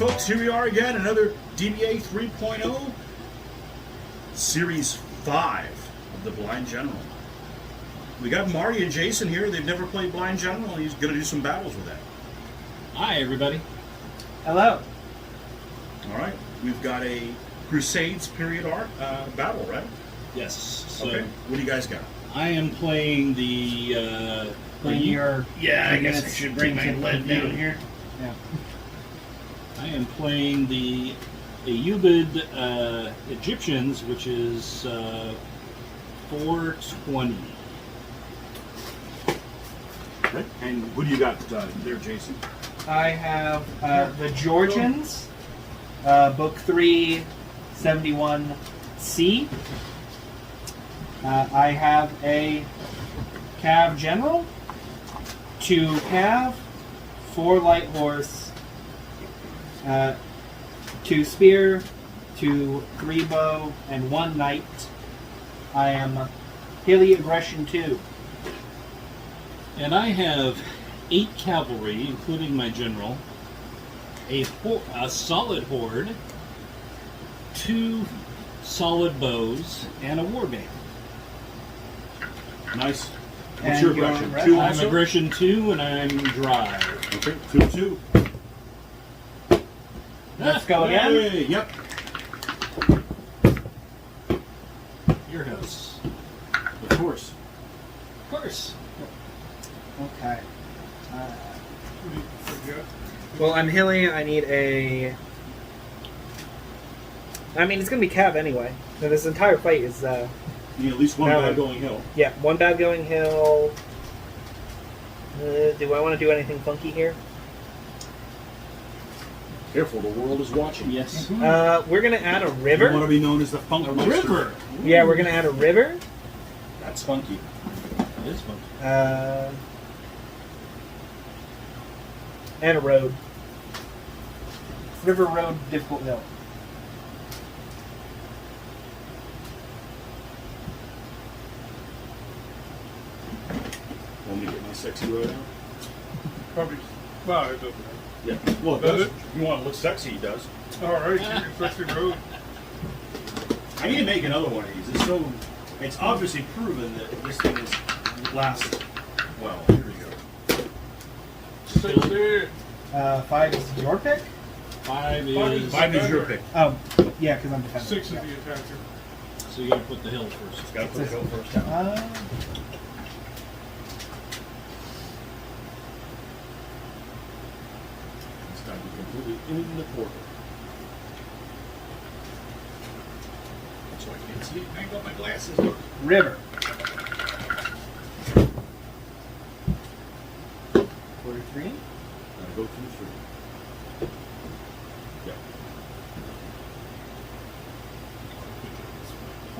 folks, here we are again, another DBA 3.0, Series 5 of the Blind General. We got Marty and Jason here. They've never played Blind General, and he's going to do some battles with that. Hi, everybody. Hello. All right. We've got a Crusades period art battle, right? Yes. So Okay. What do you guys got? I am playing the... Your Yeah, I guess I units should bring my to lead down compute. here. Yeah. I am playing the Ayyubid Egyptians, which is 420. Okay. And what do you got there, Jason? I have the Georgians, Book 3, 71C. I have a Cav General, 2 Cav, 4 Light Horse, 2 Spear, 2 3 Bow, and 1 Knight. I am Hilly Aggression 2. And I have 8 cavalry, including my general, a solid horde, 2 solid bows, and a warband. Nice. What's And your your aggression? red- 2 I'm also? aggression 2, and I'm drive. Okay, 2. Let's go again. Hey, yep. Your house. Of course. Of course. Okay. Well, I'm Hilly. I need a... I mean, it's going to be Cav anyway. So this entire fight is... You need at least one No. bad going hill. Yeah, 1 bad going hill. Do I want to do anything funky here? Careful, the world is watching. Yes. We're going to add a You want river. to be known as the Funk A Monster. river. Yeah, we're going to add a river. That's funky. That is fun. And a road. River, road, difficult hill. Want me to get my sexy road out? Probably. Well, it doesn't Yeah. Well, it Does does. it? If you want to look sexy, he does. matter. All right, you sexy road. I need to make another one of these. It's so. It's obviously proven that this thing is lasts. Well, here we go. 60. 5 is your pick? 5 Five is... is- 5 is your pick. Oh, yeah, because I'm defending. 6 is Yeah. the attacker. So you gotta put the hill first. Just gotta put the hill first down. It's got to be completely in the quarter. So I can't see it. I ain't got my glasses. Look. River. 43. Gotta go through 3. Yeah.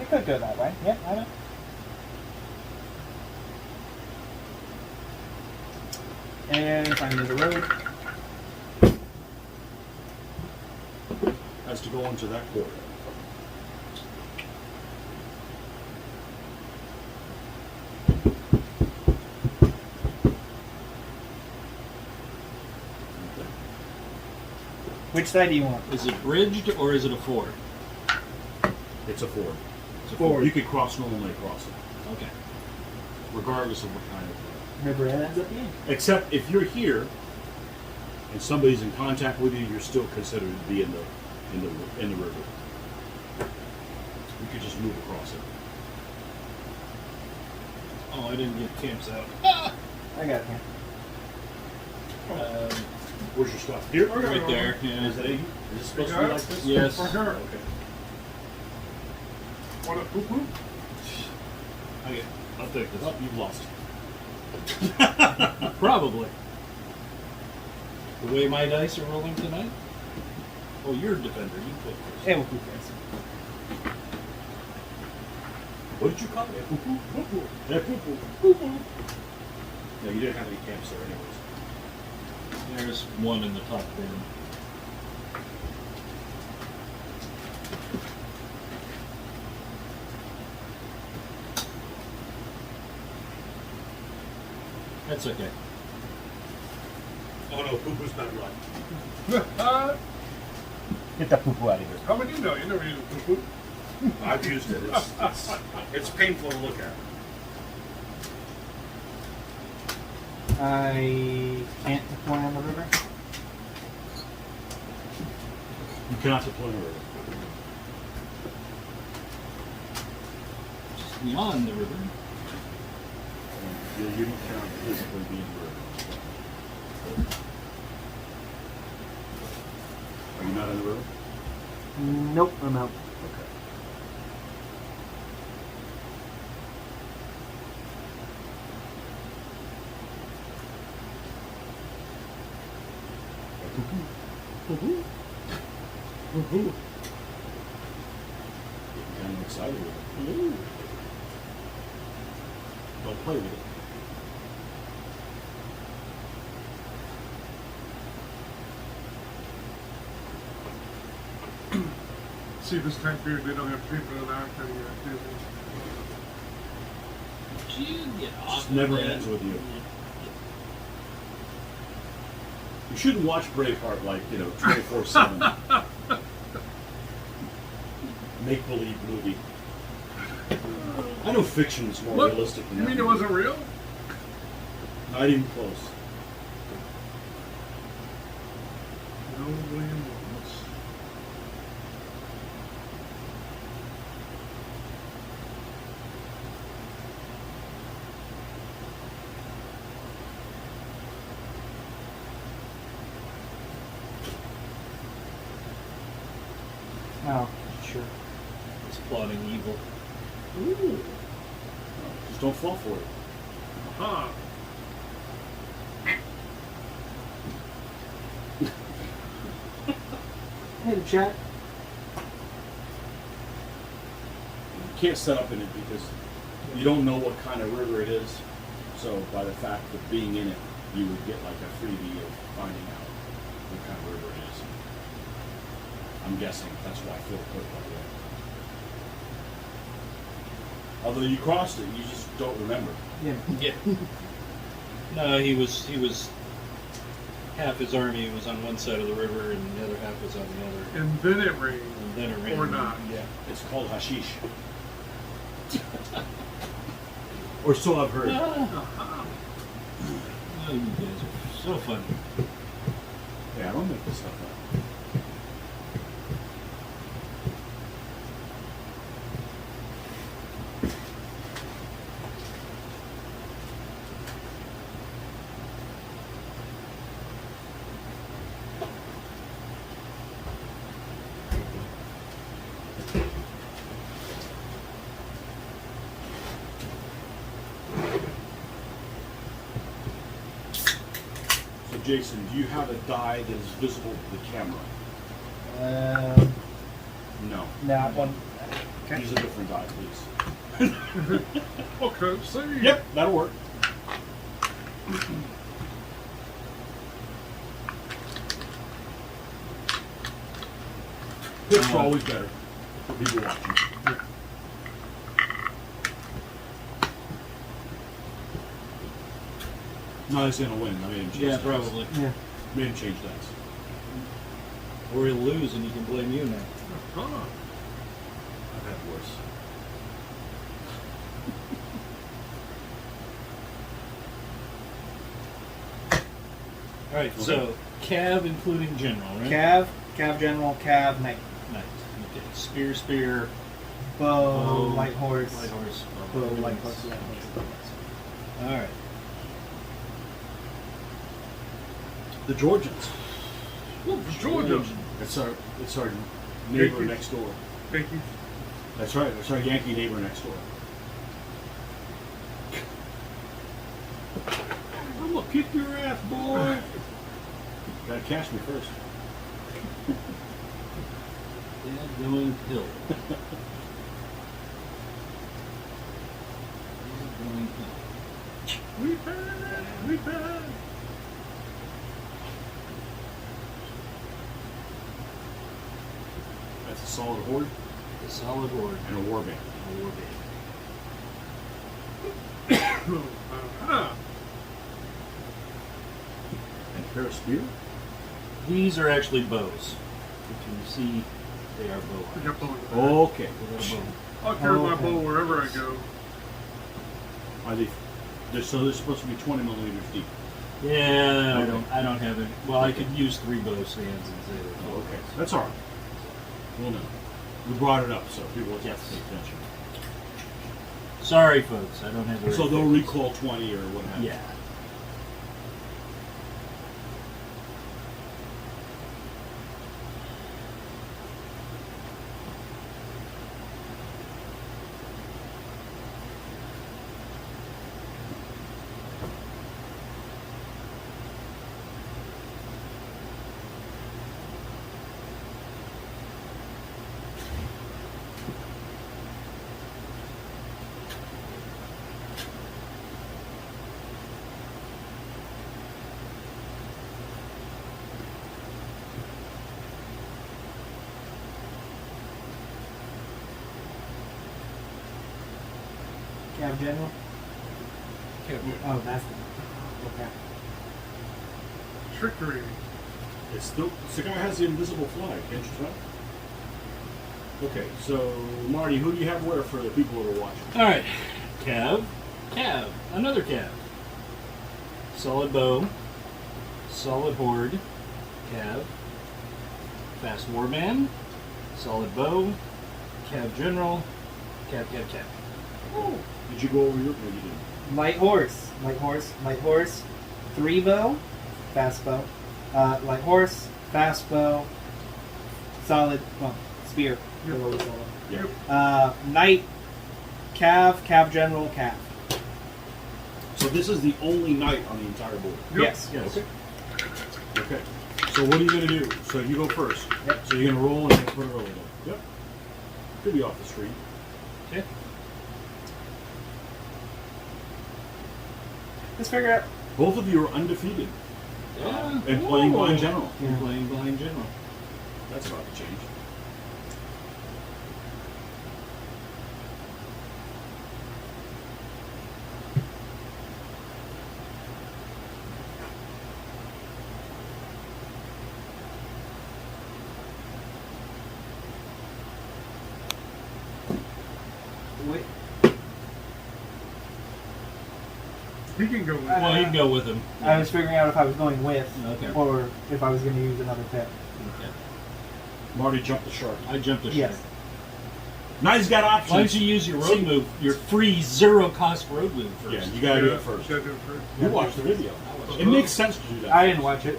It could go that way. Yeah, I know. And find the road. Has to go into that quarter. Which side do you want? Is it bridged or is it a ford? It's a ford. It's a Ford. You could cross normally across it, Okay. regardless of what kind of. River ends at the end. Except if you're here and somebody's in contact with you, you're still considered to be in the river. You could just move across it. Oh, I didn't get camps out. I got it here. Where's your stuff? Here. Right there. Yeah. Is it supposed to be like this? Yes. For her. Okay. Want a poo-poo? Okay. I'll take this. Oh, you've lost. Probably. The way my dice are rolling tonight? Oh, you're a defender. You put first. And we'll keep this. What did you call it? Poo-poo? Poo-poo. Yeah, poo-poo. Poo-poo. No, you didn't have any camps there anyways. There's one in the top bin. That's okay. Oh no, poo-poo's not right. Get that poo-poo out of here. How would you know? You never used poo-poo. I've used it. It's painful to look at. I can't deploy on the river. You cannot deploy a river. Just beyond the river. You cannot physically be in the river. Are you not in the river? Nope, I'm out. Okay. Getting kind of excited with it. Ooh. Don't play with it. See, this time period they don't have people in our kind of You get off. Just never that. ends with you. You shouldn't watch Braveheart like, 24/7. Make-believe movie. I know fiction is more What? realistic than You that. mean it wasn't real? Not even close. No, William Wallace. Oh, sure. It's plotting evil. Ooh. Just don't fall for it. Huh. Hey, chat. You can't set up in it because you don't know what kind of river it is. So by the fact of being in it, you would get like a freebie of finding out what kind of river it is. I'm guessing that's why Phil put it that way. Although you crossed it, you just don't remember. Yeah. Yeah. No, he was half his army was on one side of the river and the other half was on the other. And then it rained. And then it rained. Or not. Yeah. It's called hashish. Or so I've heard. Oh, you guys are so funny. Yeah, I don't make this stuff up. Jason, do you have a die that is visible to the camera? No. Not one. Okay. Use a different die, please. Okay, see. Yep, that'll work. Tips are always better for people watching. No, he's gonna win. I made him change Yeah, dice. probably. Yeah. Made him change dice. Or he'll lose and you can blame you now. Huh. I've had worse. All right, so Cav including general, right? Cav general, Cav knight. Nice. Okay. Spear, Bow, bow, light horse. light horse, Bow, light horse. Light horse. All right. The Georgians. Well, Georgia. It's our neighbor Yankees. next door. Thank you. That's right. That's our Yankee neighbor next door. I'm gonna kick your ass, boy. Gotta catch me first. Dad going hill. Dad going hill. We bad. We bad. That's a solid horde A solid horde. and a war band. A war band. Uh-huh. And a pair of spear? These are actually bows. Can you see? They are bow We arms. got bow in the back. Okay. They got a bow. I'll carry my Okay. bow wherever I go. Are they? So they're supposed to be 20 millimeters deep. Yeah, Okay. I don't have it. Well, I could use 3 bow stands and say they're bow Oh, okay. arms. That's all right. We'll know. We brought it up, so people will have Yes. to pay attention. Sorry, folks, I don't have the. So right they'll figures. recall 20 or what have you. Yeah. Cav General? Captain. Oh, that's the. Okay. Trickery. It's still, the guy has the invisible flag, can't you tell? Okay, so Marty, who do you have where for the people that are watching? All right, Cav, another Cav. Solid bow, solid horde, Cav. Fast warband, solid bow, Cav general, Cav. Oh, did you go over your? No, you didn't. Light horse. 3 bow, fast bow. Light horse, fast bow, solid, well, spear. Yep. Below the solid. Yeah. Knight, Cav General, Cav. So this is the only knight on the entire board. Yep. Yes. Yes. Okay. Okay. So what are you going to do? So you go first. Yep. So you're going to roll and then put a roll in. Yep. Could be off the screen. Okay. Let's figure out. Both of you are undefeated Yeah. and playing Ooh. blind general. You're playing blind general. That's about to change. Wait. He can go with Well, you can go with him. I was figuring out if I was going with, Okay. or if I was going to use another pip. Okay. Marty jumped the shark. I jumped the shark. Yes. Now he's got options. Why don't you use your road move, your free 0-cost road move first? Yeah, you gotta do it first. Gotta do it first. You watched the video. It makes sense to do that. I didn't watch it.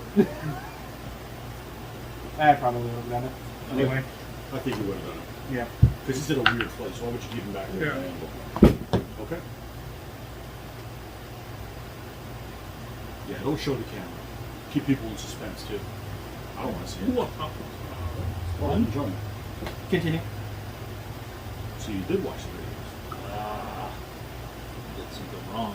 I probably would have done it. Anyway. I think you would have done it. Yeah. Because he's in a weird place. Why would you keep him back there? Yeah. Okay. Yeah, don't show the camera. Keep people in suspense too. I don't want to see it. Well, Fun. enjoyment. Continue. So you did watch the videos. Ah, did something wrong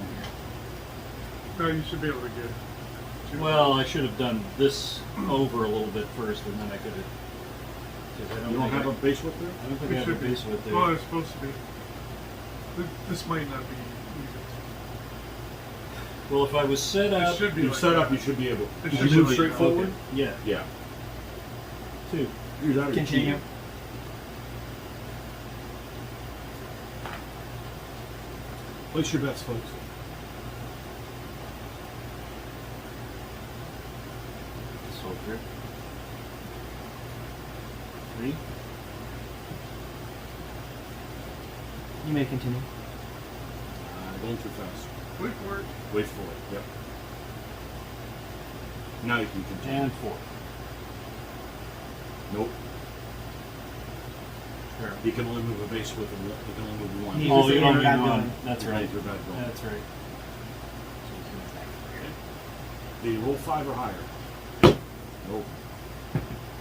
here. No, you should be able to get. Well, I should have done this over a little bit first, and then I could have. Because I don't You don't think have a base width there? I don't think I It have a should be. base width there. Well, it's supposed to be. This might not be Well, if I was set easy. It up, should be. You like set that. up, you should be able. It Did should you move be straight like- forward? okay. Yeah, Yeah. 2. Either that or Continue. cheating. Place your bets, folks. Soldier. 3. You may continue. Going too fast. Wait for it. Wait for it. Yep. Now you can continue. And 4. Nope. Sure. You can only move a base width of one. You can only move one. He Oh, was you in don't bad need one. going. That's You're right. for bad going. That's right. Did you roll 5 or higher? Nope.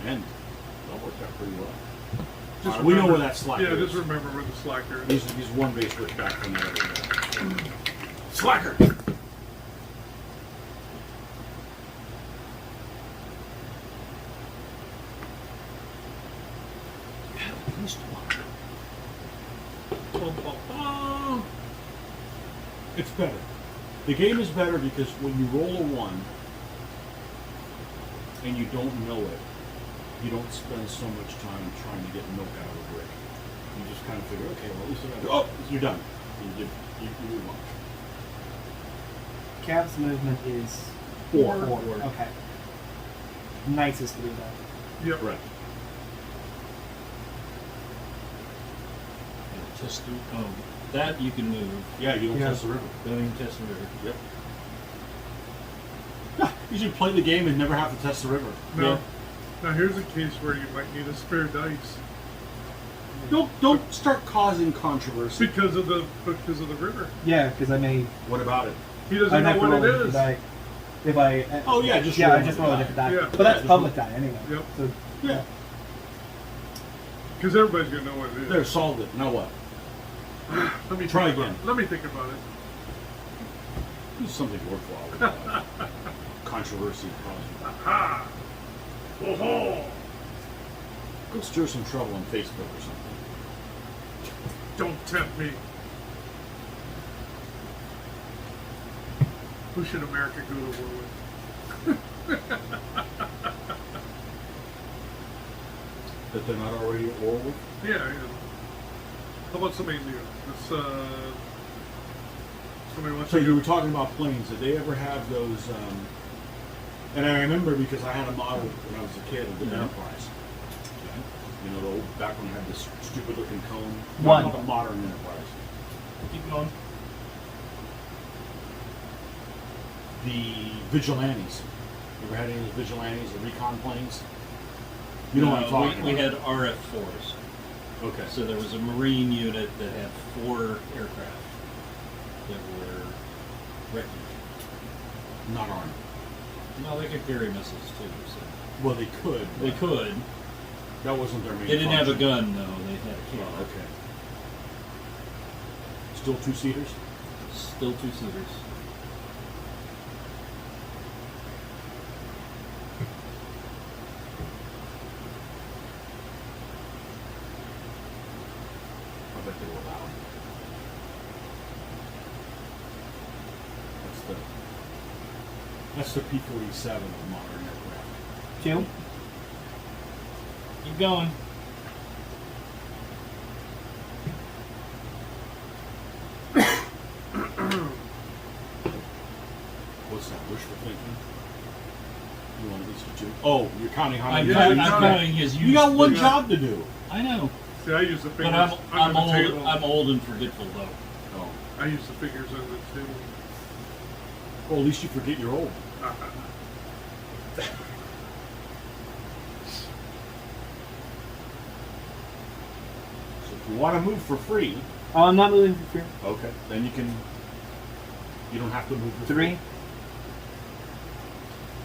And that worked out pretty well. Just Alright, we know remember- where that slacker Yeah, is. just remember where the slacker is. He's one base width back from the other guy. Slacker! It's better. The game is better because when you roll a 1 and you don't know it, you don't spend so much time trying to get milk out of a brick. You just kind of figure, okay, well, at least I got. Oh, you're done. You move on. Cav's movement is Four. Okay. Knights is 3 though. Yep. Correct. Yeah, test the, oh, that you can move. Yeah, you don't Yeah. test the river. Don't even test the river. Yep. Yeah, you should play the game and never have to test the river. Now, Yeah. now here's a case where you might need a spare dice Don't start causing controversy. because of the river. Yeah, because I may. What about it? He I'd doesn't know have to what roll it a different is. die. If I. Oh, yeah, just yeah, roll I just another roll a die. different die. Yeah. But that's Yeah, public die anyway. Yep. So, Yeah. Because everybody's gonna know what it is. There, solved it. Now what? Let me Try think again. About it. Let me think about it. Do something worthwhile with that. Controversy causing. Ha! Oh, Go stir some trouble on Facebook or something. don't tempt me. Who should America go to war with? That they're not already at war with? Yeah, yeah. How about somebody new? Somebody wants So to you were talking about planes. Did they ever have those? And I remember because I had a model when I was a kid of the Yeah. Enterprise. Okay. You know, the old, back when I had this stupid looking cone. One. Not the modern Enterprise. Keep going. The Vigilantes. You ever had any of the Vigilantes, the recon planes? You know what I'm talking we about. had RF-4s. Okay. So there was a Marine unit that had 4 aircraft that were refuge. Not armed. No, they could carry missiles too. So Well, they could. they but could. That wasn't their main. They didn't have a function. gun though. They had a Oh, cannon. okay. Still 2-seaters? Still 2-seaters. I bet they were loud. That's the P-47 of modern aircraft. 2. Keep going. What's that? Wishful thinking? You want at least a 2? Oh, you're counting how I'm, many. I'm you got- counting his use. You got one Yeah. job to do. I know, See, I use the figures but I'm under the old. table. I'm old and forgetful though. Oh. I use the figures under the table. Well, at least you forget you're old. So if you want to move for free, Oh, I'm not moving for fear. okay, then you can. You don't have to move for 3.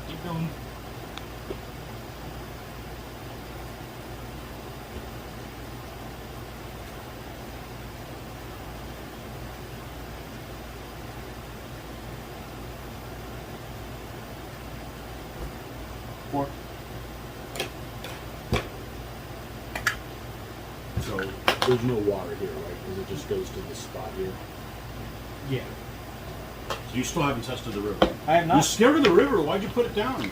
Keep going. So there's no water here, right? Because it just goes to this spot here. Yeah. So you still haven't tested the river. I am You're not. scared of the river. Why'd you put it down?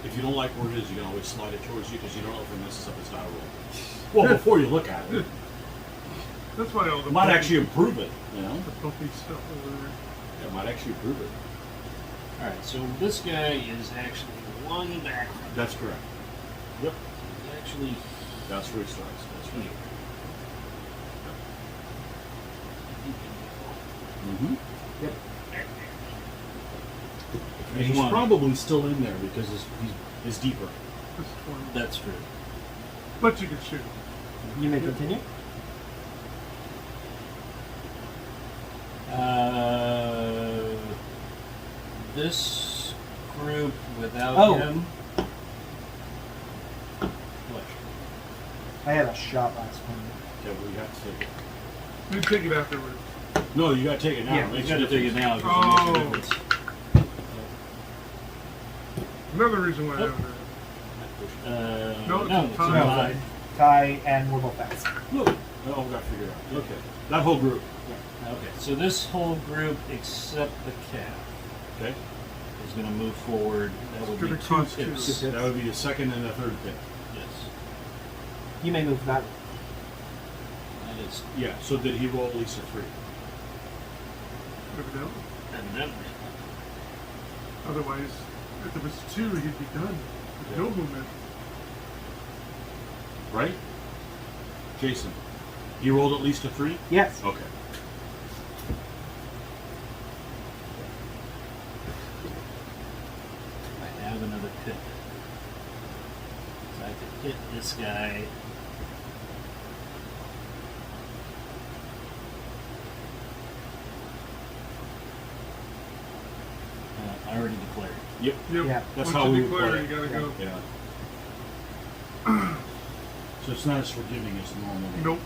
If you don't like where it is, you can always slide it towards you because you don't know if it messes up its dial roll. Well, before you look at it, That's why all the it might puppy- actually improve it. You know, the puppy stuff over there. it might actually improve it. All right. So this guy is actually one back. That's correct. Yep, He's actually that's where it starts. That's right. here. Mm-hmm. Yep. And he's One. probably still in there because he's deeper. This one. That's true. But you can shoot. You may continue. This group without Oh. him. What? I had a shot last one. Yeah, well, you have to take it. You take it afterwards. No, you got to take it now. Yeah, It You makes got a to take it difference. now because it makes a Oh. difference. Another reason why I Oh. don't know. No, No, it's it's a a No, tie. tie, and we're both fast. Look, Oh, we got to figure it out. Okay. That whole group. Okay, so this whole group except the calf Okay. is going to move forward. That would be Gonna two cost two. pips. That would be a second and a third pick. Yes. You may move that. That is Yeah. So did he roll at least a 3? Evidently. evidently. Otherwise, if there was 2, he'd be done. With no movement. Right? Jason, he rolled at least a 3? Yes. Okay. I have another pip. So I could hit this guy. I already declared. Yep. Yep. Yeah. That's Once how you we declare, play you it. gotta go. Yeah. So it's not as forgiving as normal. Nope.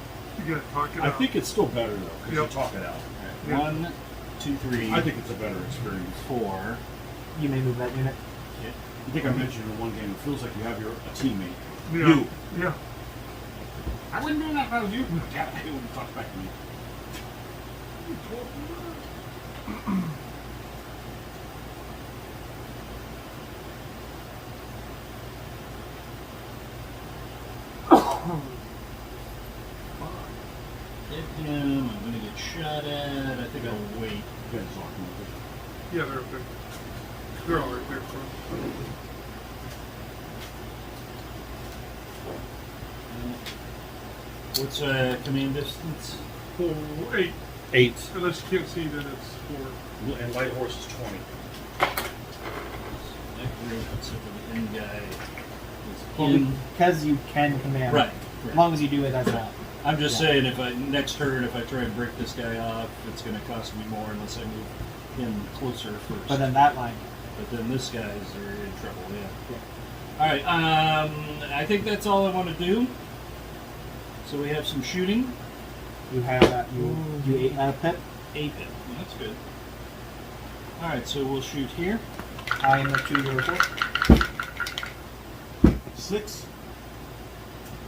You gotta talk it I out. think it's still better though, because Yep. you talk it out. Yeah. 1, 2, 3. I think it's a better experience. 4. You may move that unit. Okay. I think I mentioned in one game, it feels like you have a teammate. Yeah. You. Yeah. I wouldn't do that if I was you. God, I hate when you talk back to me. Hit him. I'm going to get shot at. I think I'll wait. You guys talk about it. Yeah, they're okay. They're all right there. What's command distance? 8. 8. Unless you can't see, then it's 4. And Light Horse is 20. That group, except for the end guy, is Well, in. because you can command. Right. As long as you do it as a. I'm just Yeah. saying, if I next turn, if I try and break this guy off, it's going to cost me more unless I move him closer first. But then that line. But then this guy's are in trouble. Yeah. Yeah. All right. I think that's all I want to do. So we have some shooting. You have you 8 pip. 8 hit. That's good. All right. So we'll shoot here. I am a 2, you're a 4. 6.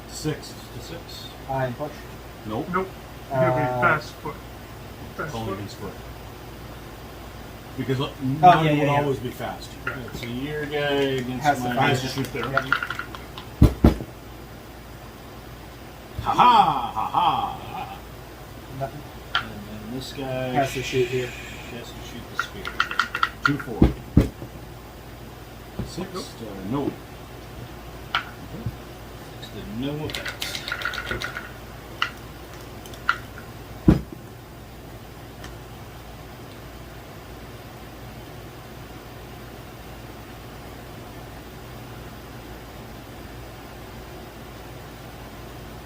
6. To 6. I am push. Nope. Nope. You gotta be Uh, fast foot. Fast Only foot. against foot. Because none yeah, will yeah. always be fast. Right, so your guy against Has to my fire. Has to shoot there. Yep. Ha ha! Ha ha! Nothing. And then this guy Has to shoot here. Has to shoot the spear. 2, 4. 6. No. It's the no effects.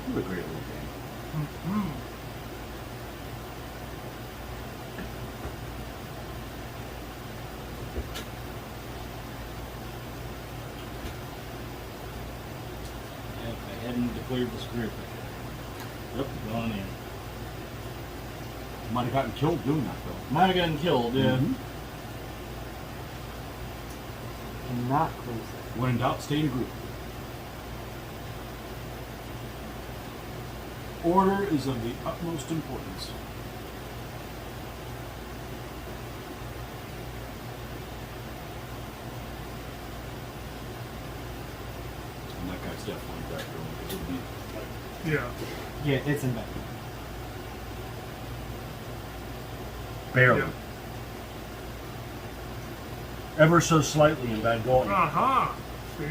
What a great little game. Mhm. Yeah, if I hadn't declared this group, I Yep. could have gone in. Might have gotten killed doing that though. Might have gotten killed, yeah. Mhm. Cannot close it. When in doubt, stay in a group. Order is of the utmost importance. And that guy's definitely back there because it would be like Yeah. Yeah, it's in bed. barely. Yeah. Ever so slightly in bad going. Aha. See?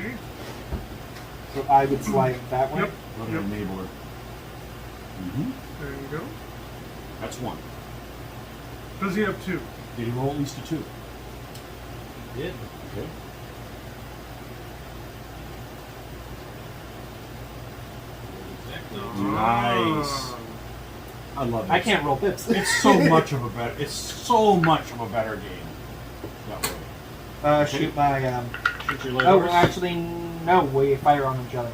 So I would slide that way. Yep. What an Yep. enabler. Mm-hmm. There you go. That's 1. Does he have 2? Did he roll at least a 2? Did. Okay. Exactly. Nice. I love it. I can't roll pips. It's so much of a better. It's so much of a better game that way. Shoot my. Shoot your light Oh, horse. actually, no. We fire on each other.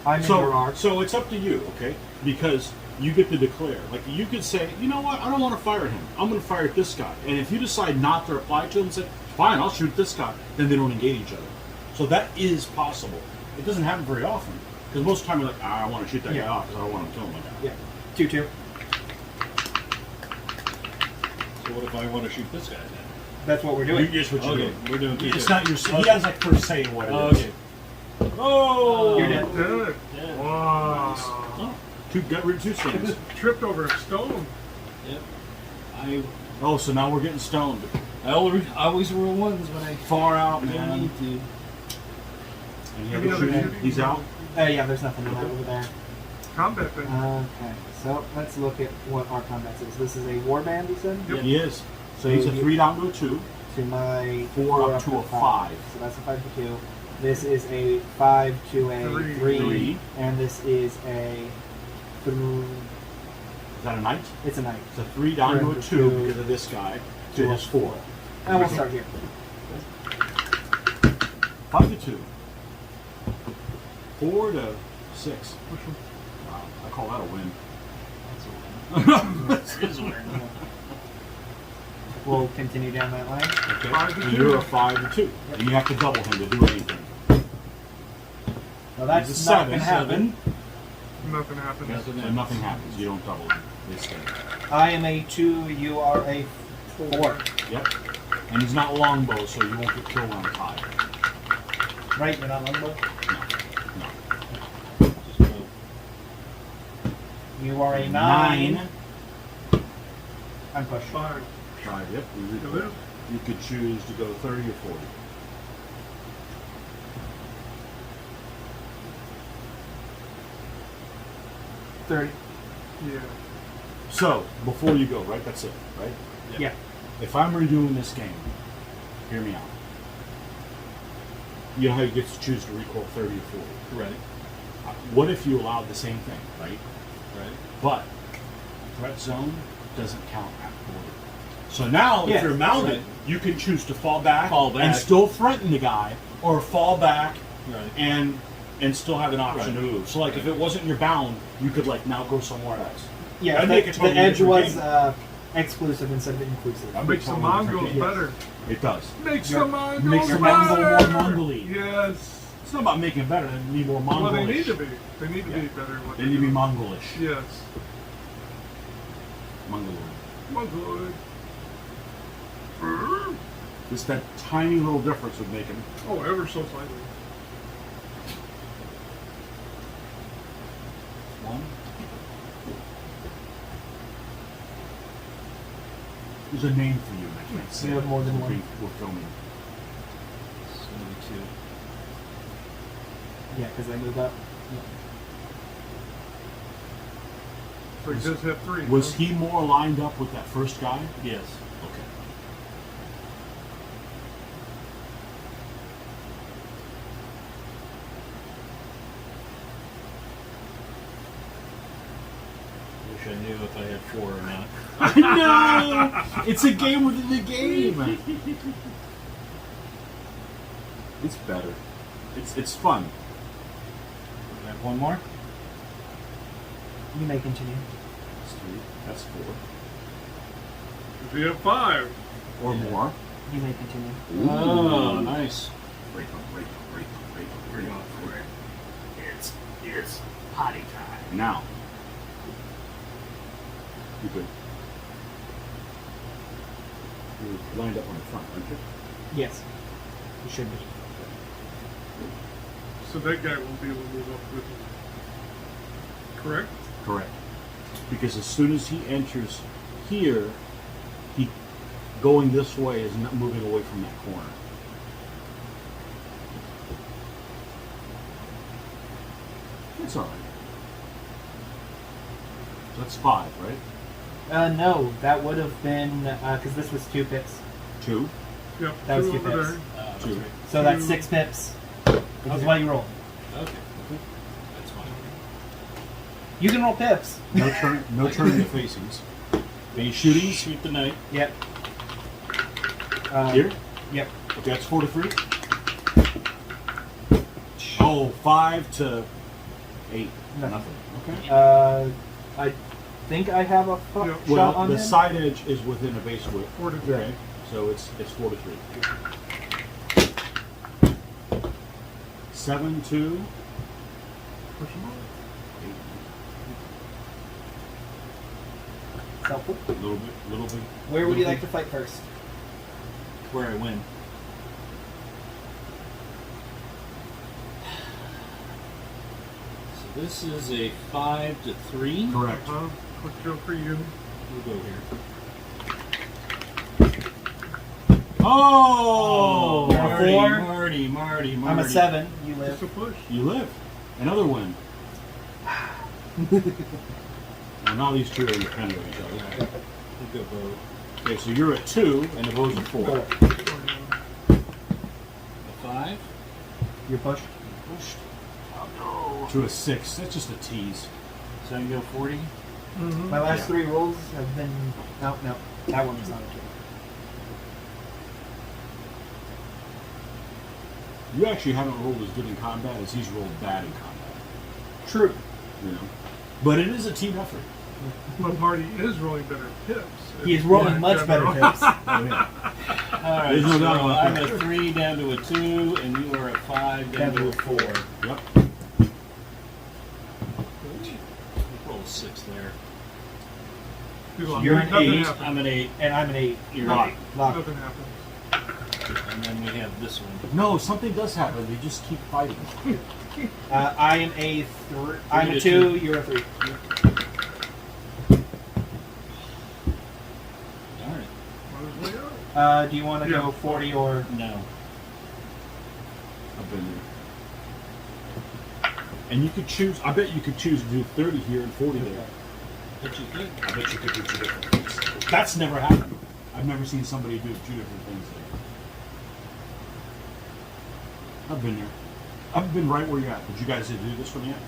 I'm in Gerard. So it's up to you, okay? Because you get to declare. Like you could say, you know what? I don't want to fire him. I'm going to fire at this guy. And if you decide not to reply to him, say, fine, I'll shoot this guy. Then they don't engage each other. So that is possible. It doesn't happen very often, Because most of the time you're like, I want to shoot that Yeah. guy off because I don't want him to kill him like that. Yeah. 2-2. So what if I want to shoot this guy then? That's what we're doing. That's what you're Okay, doing. we're doing 2-2. It's not your. He has like first say in what it is. Okay. Oh! You're dead. Good. Yeah. Wow. Oh, Got rid of 2 skins. Tripped over a stone. yep. I Oh, so now we're getting stoned. always roll ones when I Far out, don't man. need to. Any Any other other shooting? shooting? He's out. Yeah, there's nothing in that over there. Combat thing. Okay, so let's look at what our combat is. This is a warband, you said? Yep. He is. So he's a 3 down to a 2. To my 4 up to a 5. So that's a 5 to 2. This is a 5 to a 3. 3. And this is a... Is that a knight? It's a knight. It's a 3 down to a 2 because of this guy. To his 4. And we'll start here. 5 to 2. 4 to 6. Wow, I call that a win. That's a win. We'll continue down that line. Okay. 5 to And 2. you're a 5 to 2. And you have to double him to do anything. Well, that's He's a not 7. going to happen. Nothing happens. Nothing So happens. nothing happens. You don't double him. They stay. I am a 2, you are a 4. Yep. And he's not longbow, so you won't get killed on tie. Right, you're not longbow? No. Just go. You are a 9. 9. I'm pushed. 5. 5, yep. It is. You could choose to go 30 or 40. $30. Yeah. So, before you go, right? That's it, right? Yeah. If I'm redoing this game, hear me out. You know how you get to choose to recoil 30 or 40? Right. What if you allowed the same thing, right? Right. But threat zone doesn't count at 40. So now, Yeah, if you're mounted, right. you can choose to fall back, Fall back. and still threaten the guy, or fall back Right. and still have an option Right. to move. So, like, if it wasn't your bound, you could like now go somewhere else. Yeah, That'd the, make a the totally edge different was game. exclusive instead of inclusive. That'd Makes the totally different Mongols game. better. It does. Makes Yeah. the Mongols Makes the better. Mongol more Mongol-y. Yes. It's not about making it better. They need more Mongolish. Well, they need to be. They need to be Yeah. better. What They need to be Mongolish. Yes. Mongoloid. Mongoloid. Just that tiny little difference would make him. Oh, ever so slightly. One. There's a name for you, and I can't say You have it. more than We're one. being- We're filming. 72. Yeah, because I moved up. So he does have 3. Was huh? he more lined up with that first guy? Yes. Okay. Wish I knew if I had 4 or not. I know! It's a game within the game! It's better. It's fun. We have one more? You may continue. That's 3. That's 4. Does he have 5? Or more. You may continue. Oh, nice. Break on. It's potty time. Now. You good. You're lined up on the front, aren't you? Yes. You should be. So that guy won't be able to move up with him. Correct? Correct. Because as soon as he enters here, he going this way is not moving away from that corner. That's all right. That's 5, right? No, that would have been, because this was 2 pips. 2. Yep. That was 2 2 over pips. there. Two. Right. So that's 6 pips, which is why you roll. Okay. That's fine. You can roll pips. No turning the facings. Any shootings? Shoot the knight. Yep. Here? Yep. Okay, that's 4 to 3. Oh, 5 to 8. Nothing. Okay. I think I have a Yeah. shot Well, on the him. side edge is within a base width. 4 to 3. Okay. So it's 4 to 3. 7 7 to Push them all. Helpful. Little bit. Where would you like to fight first? Where I win. So this is a 5-3. Correct. Quick kill for you. We'll go here. Oh! You're a four. Marty. I'm a 7. You Just a live. push. You live. Another win. Well, now these two are independent of each other. We'll go both. Okay, so you're at 2, and the Bo's at 4. Four. A 5. You're pushed. Pushed. To a 6. That's just a tease. So I can go 40. Mm-hmm. My last Yeah. 3 rolls have been. No. That one was not a kill. You actually haven't rolled as good in combat as he's rolled bad in combat. True. You know? But it is a team effort. But Marty is rolling better tips. He is rolling Yeah, much better general. tips. Oh, yeah. All right, There's no so doubt about I'm that. at 3 down to a 2, and you are at 5 down to a 4. Yep. Roll a 6 there. You're an Nothing 8. happens. I'm an 8. And I'm an 8. You're Lock. 8. Lock. Nothing happens. And then we have this one. No, something does happen. They just keep fighting. I am a 3. I'm a 3 to 2. You're a 3. Alright. What is way up? Do you want to Yeah. go 40 or? No. I've been there. And you could choose, I bet you could choose to do 30 here and 40 there. But you think? I bet you could do 2 different things. That's never happened. I've never seen somebody do 2 different things there. I've been there. I've been right where you're at. Did you guys do this one yet?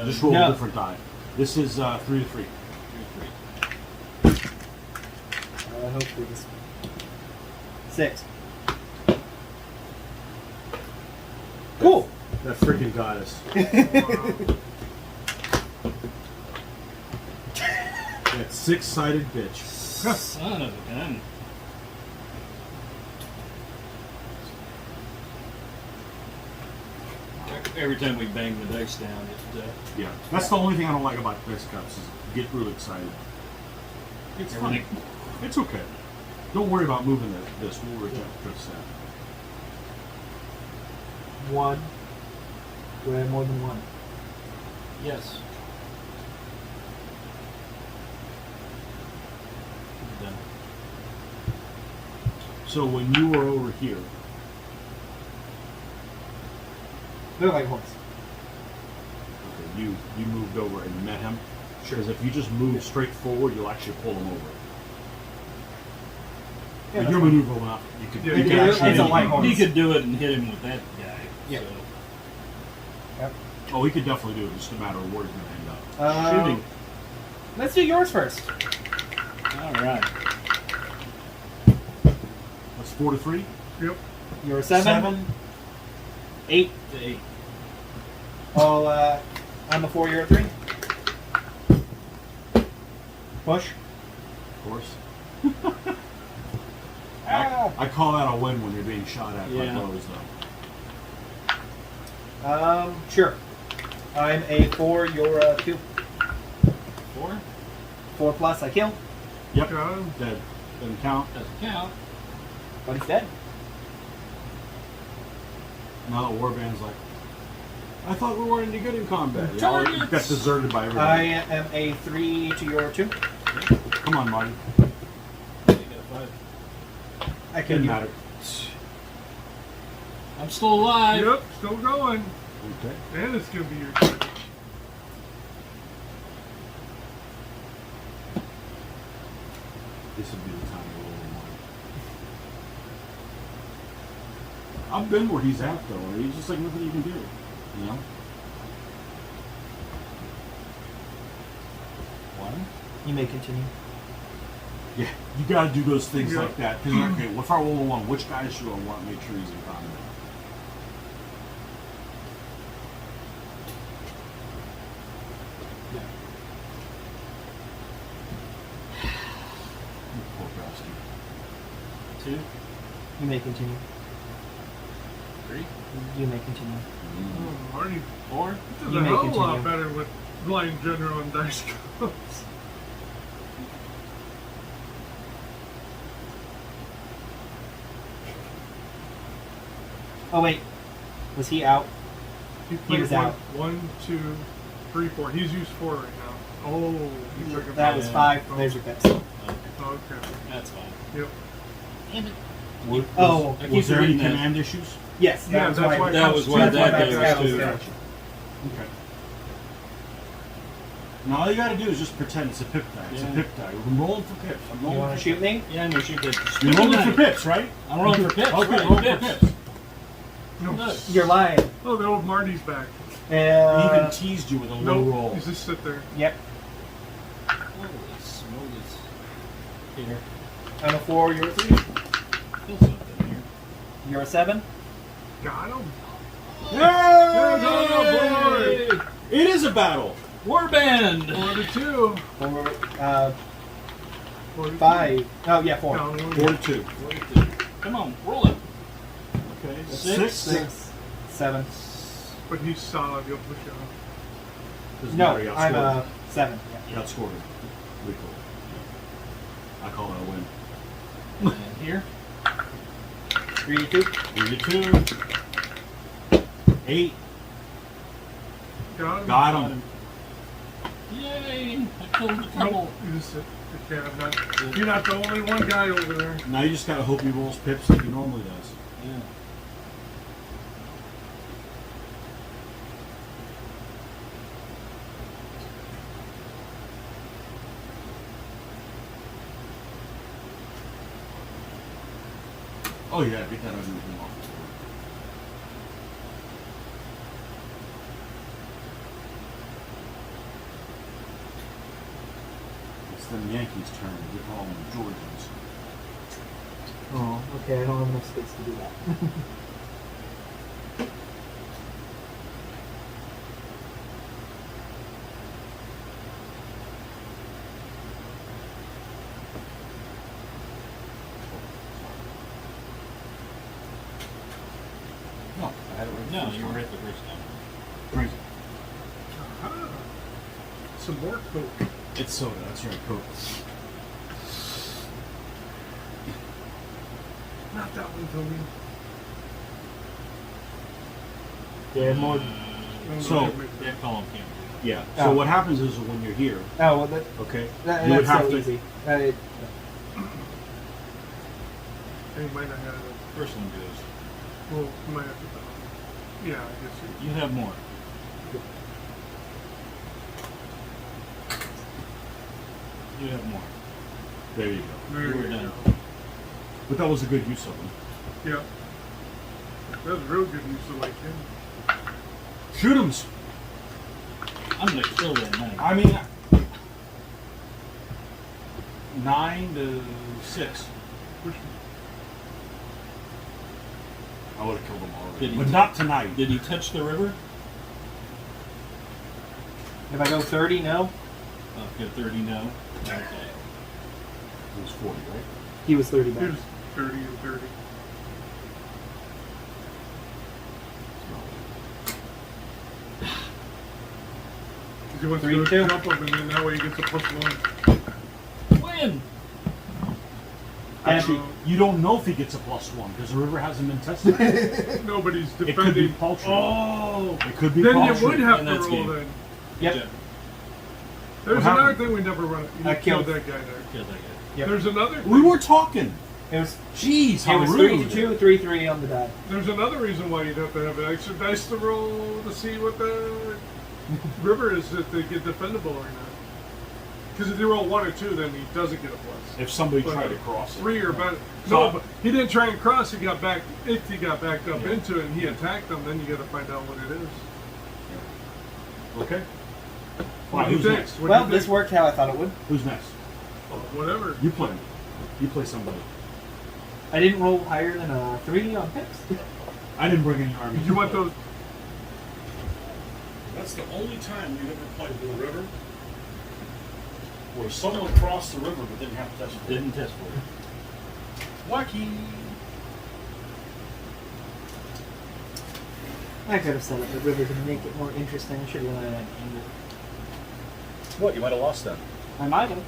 Just roll no. a different die. This is 3 to 3. 3. Hopefully this 6. Cool. That freaking got us. That 6-sided bitch. Son of a gun. Every time we bang the dice down, it Yeah. That's the only thing I don't like about dice cups is get real excited. It's funny. everything. It's okay. Don't worry about moving this. We'll reject this. 1. Do I have more than 1? Yes. Done. So when you were over here, They're like horse. okay, you moved over and met him. Because if you just move straight forward, you'll actually pull him over. Yeah, But your that's maneuver went up. You could. Yeah, you it's could a actually. light horse. He could do it and hit him with that guy. Yeah. So. Yep. Oh, he could definitely do it. Just a matter of where he's going to end up. Shooting. Let's do yours first. All right. That's 4 to 3. Yep. You're a 7. 8. To 8. I'm a 4. You're a 3. Push. Of course. Ah. I call that a win when you're being shot at by Yeah. bows, though. Sure. I'm a 4. You're a 2. 4? 4 plus. I kill. Yep. Got him. Dead. Doesn't count. Doesn't count. But he's dead. Now the warband's like, I thought we weren't any good in combat. Y'all Targets. got deserted by I everybody. am a 3 to your 2. Come on, Marty. You got a 5. I kill Doesn't you. matter. I'm still alive. Yep. Still going. Okay. And it's gonna be your turn. This would be the time to roll one. I've been where he's at, though. And he's just like nothing you can do. You know? 1. You may continue. Yeah. You got to do those things Yeah. like that. Because, okay, if I roll a 1, which guy should I want to make sure he's in combat? Poor bastard. 2. You may continue. 3. You may continue. Oh, Marty 4. does You a may hell of a lot continue. better with blind general and dice codes. Oh wait, was he out? He was one, out. 1, 2, 3, 4. He's used 4 right now. Oh, he took him. That was Yeah. 5. Oh. There's your pips. Okay. Okay. That's fine. Yep. Damn it. Oh, I Was keep there any reading that. command issues? yes, Yeah, that's why That was why that's why that that goes goes to. to. Okay. Now all you gotta do is just pretend it's a pip die. It's a Yeah. pip die. I'm rolling for pips. I'm You rolling want for to shoot me? Yeah, I'm gonna shoot that. You're rolling for pips, right? I'm rolling for pips. Okay, right, roll for pips. pips. No. Nice. You're lying. Oh, the old Marty's back. He even Uh, teased you with a low No, roll. you just sit there. yep. Holy smokes. Here. I'm a 4. You're a 3. Feel something here. You're a 7. Got him. Yay! It is a battle. Warband! 42. Or 42. 5. Oh yeah, 4. Down 1. 4-2. 42. Come on, roll it. Okay. 6. 6. 7. But he's solid. You'll push him. No, I'm a 7. You outscored him. Pretty cool. I call that a win. And here. 3-2. 3-2. 8. Got him. Got him. Yay! I killed the Nope. couple. You just sit. Okay, you're not the only one guy over there. Now you just gotta hope he rolls pips like he normally does. Yeah. Oh yeah, get that other thing off. It's the Yankees' turn. We call them the Georgians. Oh, okay. I don't have enough space to do that. No, I had it right. No, first you were time. right the first time. Drink. Ah, some more Coke. It's soda. That's right, Coke. Not that one, Toby. Yeah, more. So- Yeah, call him can't Yeah. So Oh. what happens is when you're here, Oh, well, that, okay, that, you would that's have so to. easy. He might not have it. First one goes. Well, he might have to. Yeah, I guess You have more. You have more. There you go. There You were you done. go. But that was a good use of them. Yeah. That was real good use of like him. Shoot 'em. I'm gonna kill that knife. I mean, 9 to 6. Which I would have killed them already, Did he but t- not tonight. Did he touch the river? If I go 30, no. Oh, good 30 no. Okay. It was 40, right? He was 30 back. Here's 30 and 30. Because he wants 3, to 2. jump him, and then that way he gets a +1. Win! Actually, you don't know if he gets a +1 because the river hasn't been tested. Nobody's It defending. could be paltry. Oh! It could be Then paltry. you would have And to that's roll game. then. Yep. Good job. There's What another happened? thing we never run. You I killed killed- that guy there. Kill that guy. Yep. There's another. We were talking. It was. Jeez, how It was rude. 3-2, 3-3 on the die. There's another reason why you'd have to have an extra dice to roll to see what the river is, if they get defendable or not. Because if you roll 1 or 2, then he doesn't get a plus. If somebody But tried to cross it. 3 or better. So- No, but he didn't try and cross. He got back. If he got backed up Yeah. into it and he attacked them, then you got to find out what it is. Okay. What Wow, do you who's think? next? What do Well, you this think? worked how I thought it would. Who's next? Whatever. You play. You play somebody. I didn't roll higher than a 3 on pips. I didn't bring any army. Did you want those? That's the only time we ever played the river where someone crossed the river but didn't have to test it. Didn't test for it. Wacky. I could have set up the river to make it more interesting. I should have done it at an angle. What? You might have lost that. I might have.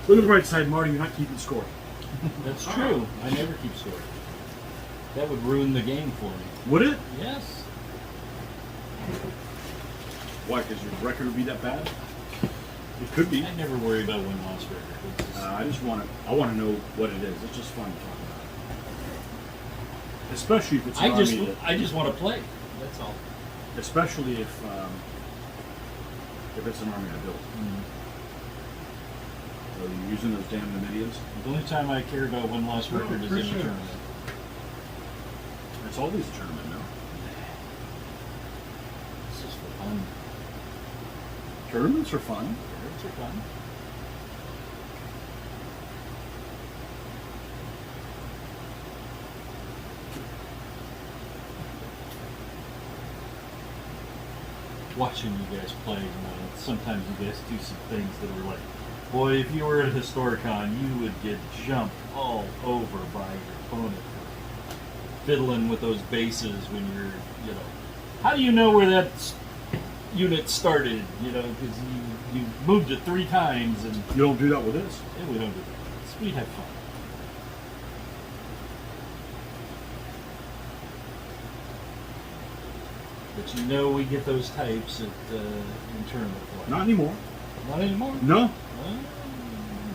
Look at the right side, Marty. You're not keeping score. That's true. I never keep score. That would ruin the game for me. Would it? Yes. Why? Because your record would be that bad? It could be. I never worry about win-loss record. I just want to. I want to know what it is. It's just fun to talk about. Especially if it's an army. I just want to play. That's all. Especially if it's an army I built. So you're using those damn Nubians. The only time I care about win-loss record is in a appreciate it. tournament. It's always a tournament now. It's just for fun. Tournaments are fun. Tournaments are fun. Watching you guys play, sometimes you guys do some things that are like, boy, if you were at Historicon, you would get jumped all over by your opponent for fiddling with those bases when you're, how do you know where that unit started? Because you moved it 3 times and You don't do that with this. yeah, we don't do that. We have fun. But we get those types at in tournament play. Not anymore. Not anymore. No.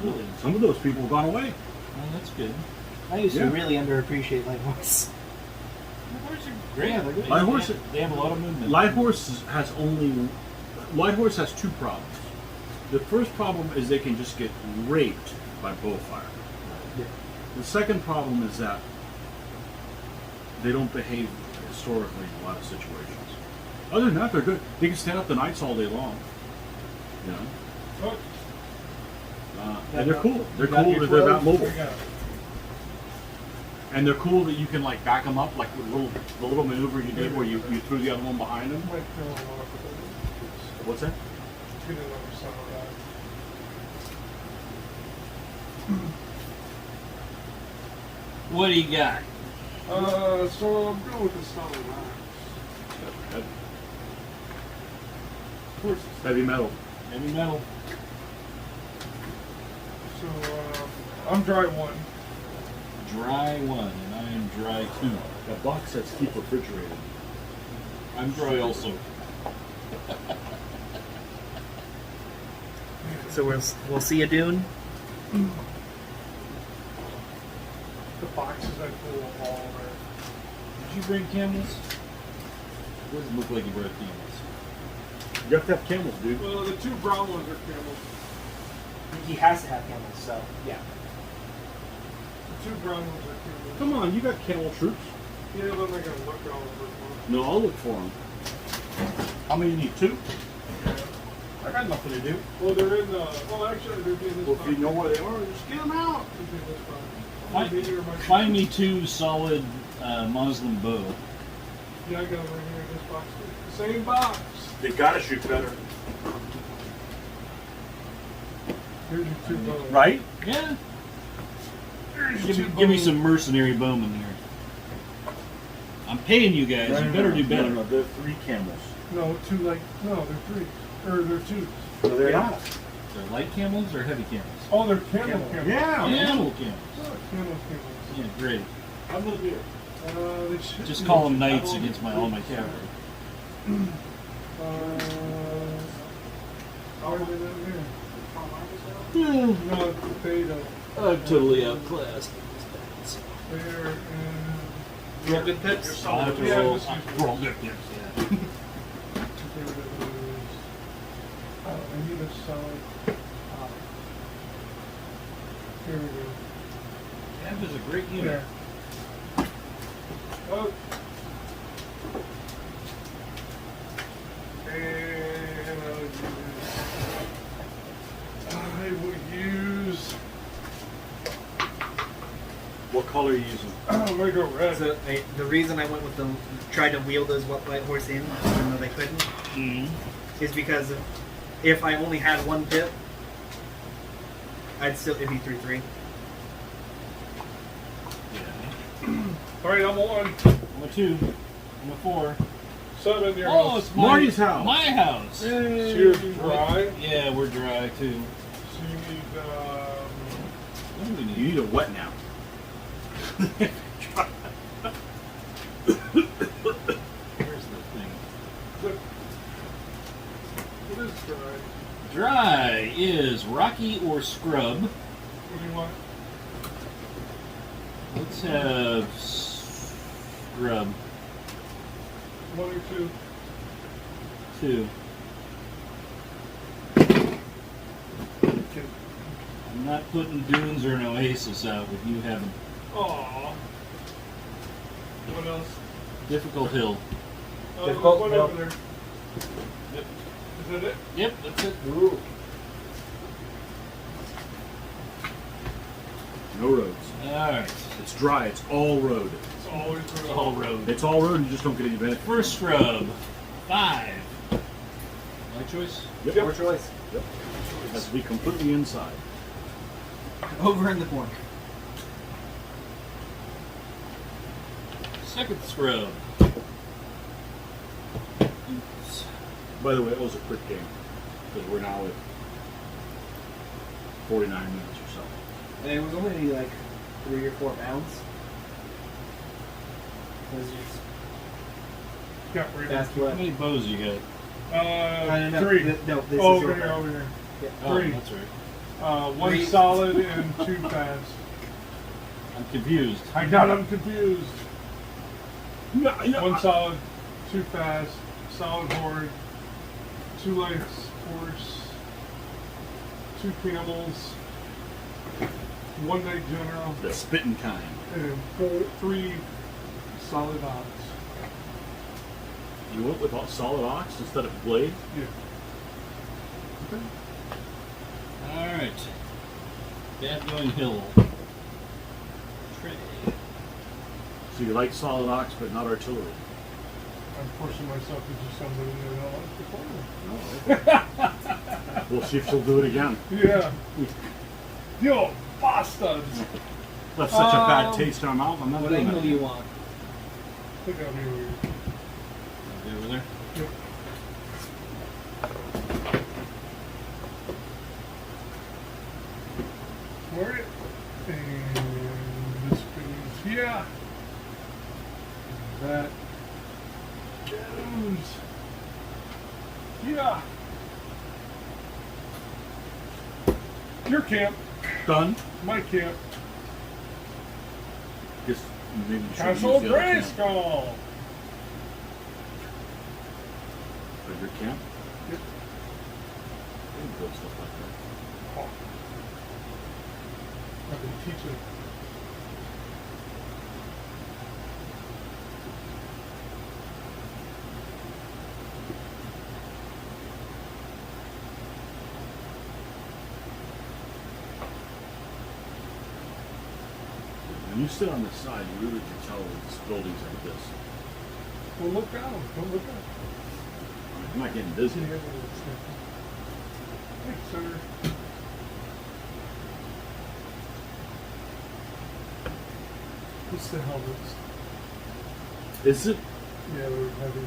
Really? Some of those people have gone away. Oh, that's good. I used Yeah. to really underappreciate light horse. Light horse are great. Yeah, they're good. Light horse- They have a lot of movement. Light horse has two problems. The first problem is they can just get raped by bowfire. Yeah. The second problem is that they don't behave historically in a lot of situations. Other than that, they're good. They can stand up the nights all day long. And they're cool. They're cool that they're that mobile. And they're cool that you can like back them up, like the little maneuver you did where you threw the other one behind them. What's that? What do you got? So I'm going with the solid line. Of course. Heavy metal. Heavy metal. So I'm dry 1. Dry 1, and I am dry 2. The box sets keep refrigerated. I'm dry also. So we'll see a dune. The boxes I pull all there. Did you bring camels? It doesn't look like you brought camels. You have to have camels, dude. Well, the 2 brown ones are camels. He has to have camels, so yeah. The 2 brown ones are camels. Come on, you got camel troops. Yeah, but I'm not gonna look all over them. No, I'll look for them. How many you need? 2? I got nothing to do. Well, they're in the. Well, actually, they're in this Well, if you box. know where they are, just get them out. They're in this box. Find, Maybe you're my- find me 2 solid Muslim bow. Yeah, I got them right here in this box. The same box. They gotta shoot better. Here's your 2 bows. Right? Yeah. Here's your 2 Give me bows. some mercenary bowmen here. I'm paying you guys. You better do better. No, they're 3 camels. No, 2 like. No, they're 3. Or they're 2s. No, they're Yeah. not. They're light camels or heavy camels? Oh, they're camel. Yeah. Camel camels. Camels. Yeah, great. How about here? They should Just be- call them knights against all my cavalry. Are they not here? No, they don't. I'm totally outclassed. They're in. Roll good pips. I'll have to Yeah, roll. just use Roll good picks, yeah. I need a solid. Here we go. Cav is a great unit. There. Oh. And I will use. What color are you using? I'm gonna go red. So the reason I went with them, tried to wheel those white horse in, even though they couldn't, is because if I only had 1 pip, it'd be 3-3. All right, I'm on. I'm a 2. I'm a 4. 7. Your Oh, house. it's Marty's house. My house. So you're dry. Yeah, we're dry too. So you need. What do we need? You need a wet now. Where's the thing? What is dry? Dry is rocky or scrub. What do you want? Let's have scrub. 1 or 2? 2. 2. I'm not putting dunes or an oasis out with you having Aww. What else? difficult hill. Difficult one hill. over there. Yep. Is that it? Yep, that's it. Ooh. No roads. Alright. It's dry. It's all road. It's always It's all road. It's all road and you just don't get any benefit. First scrub. 5. My choice? Yep. Your choice. Yep. It has to be completely inside. Over in the corner. Second scrub. Oops. By the way, it was a quick game because we're now at 49 minutes or so. And it was only like 3 or 4 pounds. It was just Got rid of fast How left. many bows you got? I don't know. 3. No, this Oh, is your over here, turn. over here. Yeah. Oh, 3. that's right. 1 3. solid and 2 fast. I'm confused. I got him confused. No, 1 solid, 2 fast, solid horde, 2 lights horse, 2 camels, 1 night general, the spitting kind. and 3 solid ox. You went with solid ox instead of blade? Yeah. Alright. Bad going hill. Trey. So you like solid ox but not artillery? I'm forcing myself to do something that I don't like before. We'll see if she'll do it again. Yeah. Yo, bastards! Left such a bad taste in our mouth. I'm not What doing angle it. do you want? I think I'll be weird. Okay, over there? Yep. Alright. And this goes here. That goes here. Your camp. Done. My camp. Guess maybe you should Castle use the other camp. Grayskull. Or your camp? Yep. They can build stuff like that. Oh. I've been teaching. When you sit on the side, you really can tell it's buildings like this. Well, look down. Don't look up. I'm not getting dizzy. Thanks, sir. What's the helmets? Is it? Yeah, they're heavy.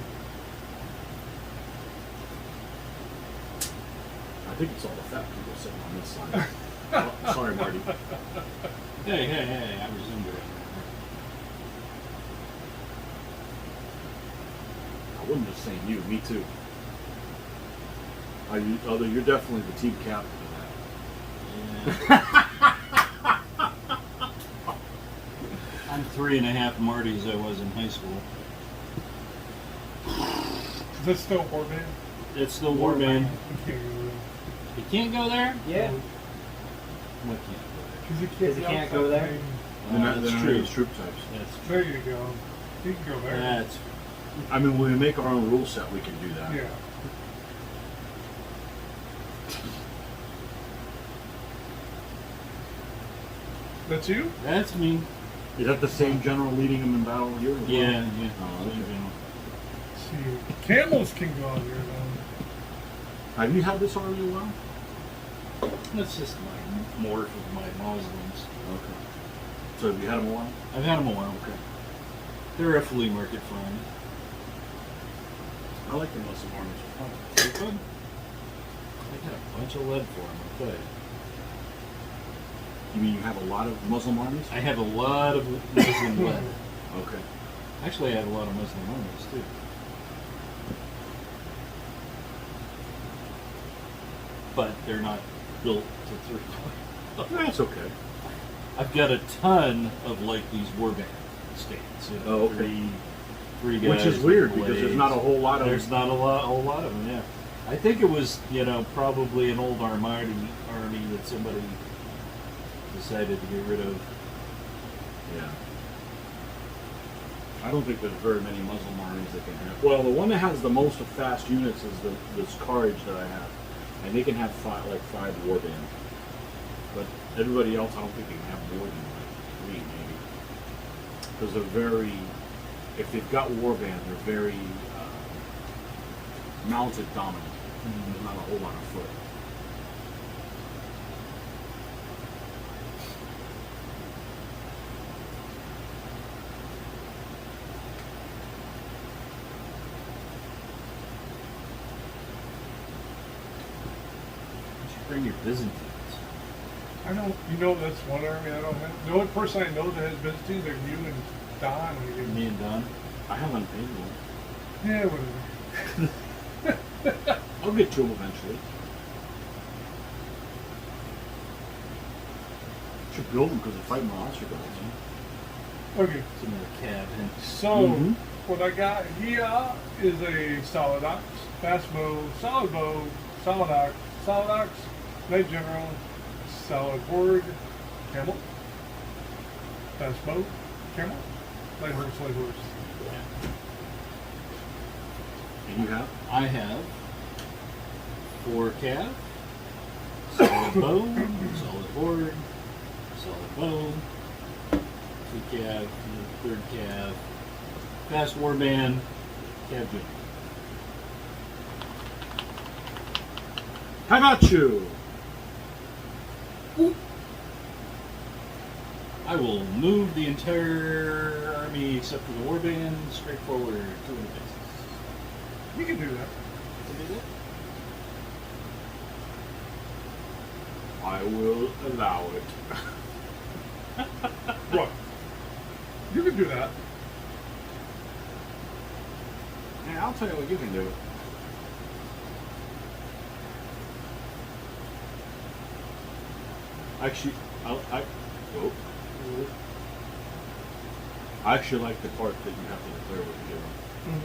I think it's all the fat people sitting on this side. Oh, sorry, Marty. Hey, I resumed it. I wasn't just saying you, me too. Although you're definitely the team captain of Yeah. I'm 3.5 Martys I was in high school. Is that still Warband? It's still Warband. Okay. You can't go there? Yeah. What can't go Because you Because you can't go there? there? that. That's They're true. not troop types. That's There you go. You can go there. That's I mean, when we make our own rule set, we can do that. Yeah. That's you? that's me. Is that the same general leading them in battle here? as well? Yeah. Oh, okay. Let's see. Camels can go out here though. Have you had this already a while? That's just my morph of my Muslims. Okay. So have you had them a while? I've had them a while. Okay. They're a flea market find. I like the Muslim armies. They're good. I got a bunch of lead for them, I'll tell you. You mean you have a lot of Muslim armies? I have a lot of Muslim lead. Okay. Actually, I have a lot of Muslim armies, too. But they're not built to 3 That's okay. I've got a ton of like these warband stands. You know, Oh, okay. three guys. Which is with weird because there's blades. not a whole lot of. There's not a whole lot of them. Yeah, I think it was probably an old army that somebody decided to get rid of. Yeah. I don't think there's very many Muslim armies that can have. Well, the one that has the most fast units is this Courage that I have, and they can have 5 warband. But everybody else, I don't think they can have more than like 3, maybe, because they're very. If they've got warband, they're very mounted dominant. There's not a whole lot of foot. You should bring your Byzantines. I don't. That's one army I don't have. The only person I know that has Byzantines are you and Don. Me and Don. I have unpaid one. Yeah, whatever. I'll get to them eventually. Should build them because they're fighting monster guys. Okay. It's another cab. So Mhm. what I got here is a solid ox, fast bow, solid ox, knight general, solid horde, camel, fast bow, camel, light horse. And you have? I have 4 cav, solid bow, solid horde, solid bow, 2 cav, 3rd cav, fast warband, cav general. How about you? I will move the entire army except for the warband straight forward to the bases. You can do that. I will allow it. What? You can do that. Yeah, I'll tell you what you can do. Actually, I actually like the part that you have to declare what you're doing.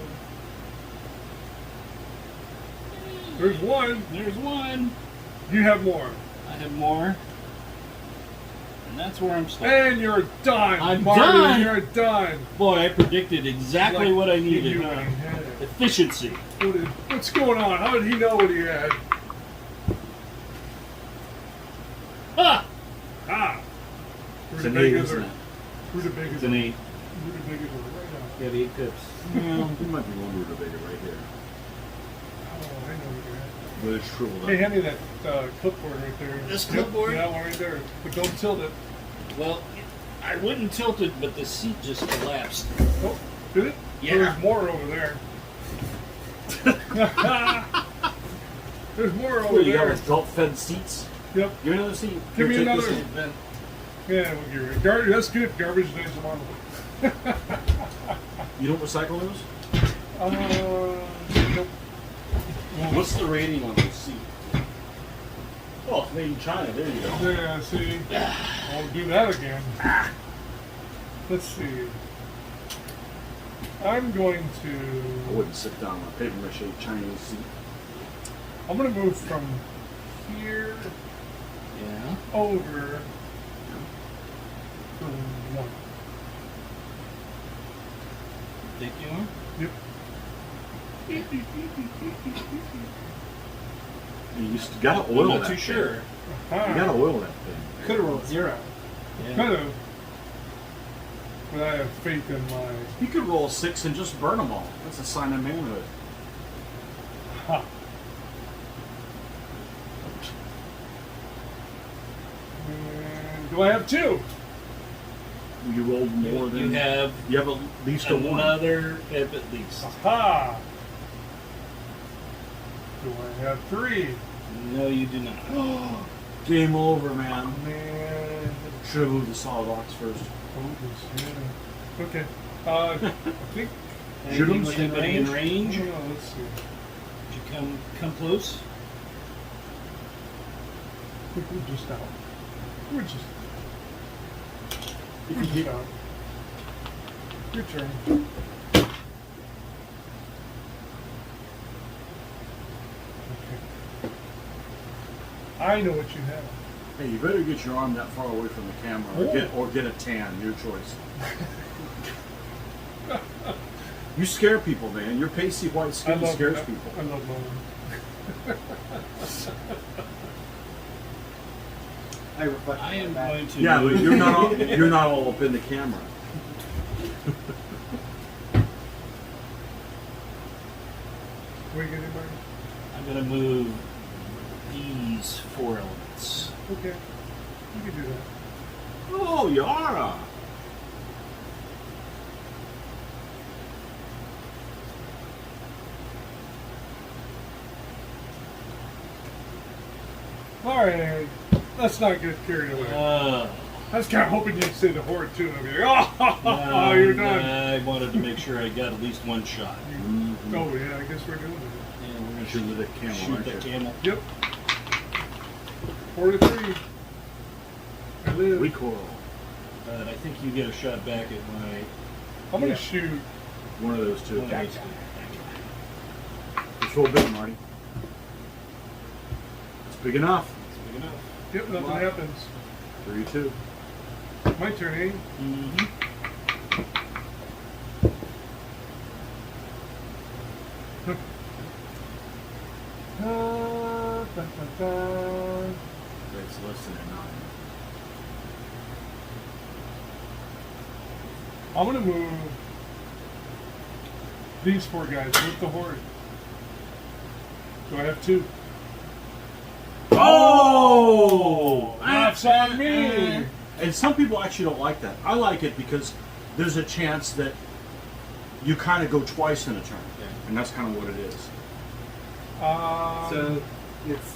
There's one. There's one. You have more. I have more. And that's where I'm stuck. And you're done. I'm Marty, done. You're done. Boy, I predicted exactly Like what I he needed. knew what he had. Efficiency. What's going on? How did he know what he had? Ah! Ah. It's an 8, isn't it? Rutabagas It's an 8. Rutabagas are right now. You have 8 pips. Well, you might be one rutabaga right here. Oh, I know what you had. But it's shriveled up. Hey, hand me that clipboard right there. This Yep, clipboard? that one right there. But don't tilt it. Well, I wouldn't tilt it, but the seat just collapsed. Oh, did it? Yeah. There's more over there. There's more over What, you got there. with belt-fed seats? Yep. Give me another seat. Give me Here, take another. this seat, Ben. Yeah, we'll give it. That's good. Garbage days tomorrow. You don't recycle those? Nope. What's the rating on this seat? Oh, it's made in China. There you go. Yeah, see. I won't do that again. Let's see. I'm going I to. wouldn't sit down on a paper mache Chinese seat. I'm going to move from here Yeah. over to 1. Think you are? Yep. You just gotta oil I'm that not too thing. sure. You gotta oil that thing. Could have rolled 0. Yeah. Kind of. But I have faith in my. You could roll 6 and just burn them all. That's a sign of manhood. Ha. And do I have 2? you rolled more than You have at least a one. another at least. Aha! Do I have 3? No, you do not. Game over, man. Man. Should have moved the solid ox first. Oh, this, yeah. Okay. I think. Shoot 'em. Anything with anybody in range? No, let's see. Did you come close? I think we're just out. We're just If you hit, out. Your turn. Okay. I know what you have. hey, you better get your arm that far away from the camera, or get a tan. Your choice. You scare people, man. Your pasty white skin scares people. I love mine. I am going to. Yeah, but you're not all up in the camera. Wait, anybody? I'm going to move these 4 elements. Okay. You can do that. Oh, Yara. Alright, let's not get carried away. I was kind of hoping you'd say the horde too. I'd be like, oh, you're done. I wanted to make sure I got at least one shot. Oh, yeah, I guess we're doing it. And we're going to Shoot the camel, shoot aren't the you? camel. Yep. 4 to 3. I live. Recoil. I think you get a shot back at my. I'm going to shoot. One of those two. one of those two. It's real big, Marty. It's big enough. That's big enough. Yep, nothing happens. 3-2. My turn, eh? Mm-hmm. It's less than a 9. I'm going to move these 4 guys with the horde. So I have 2. Oh! That's on me! And some people actually don't like that. I like it because there's a chance that you kind of go twice in a turn. And that's kind of what it is. So it's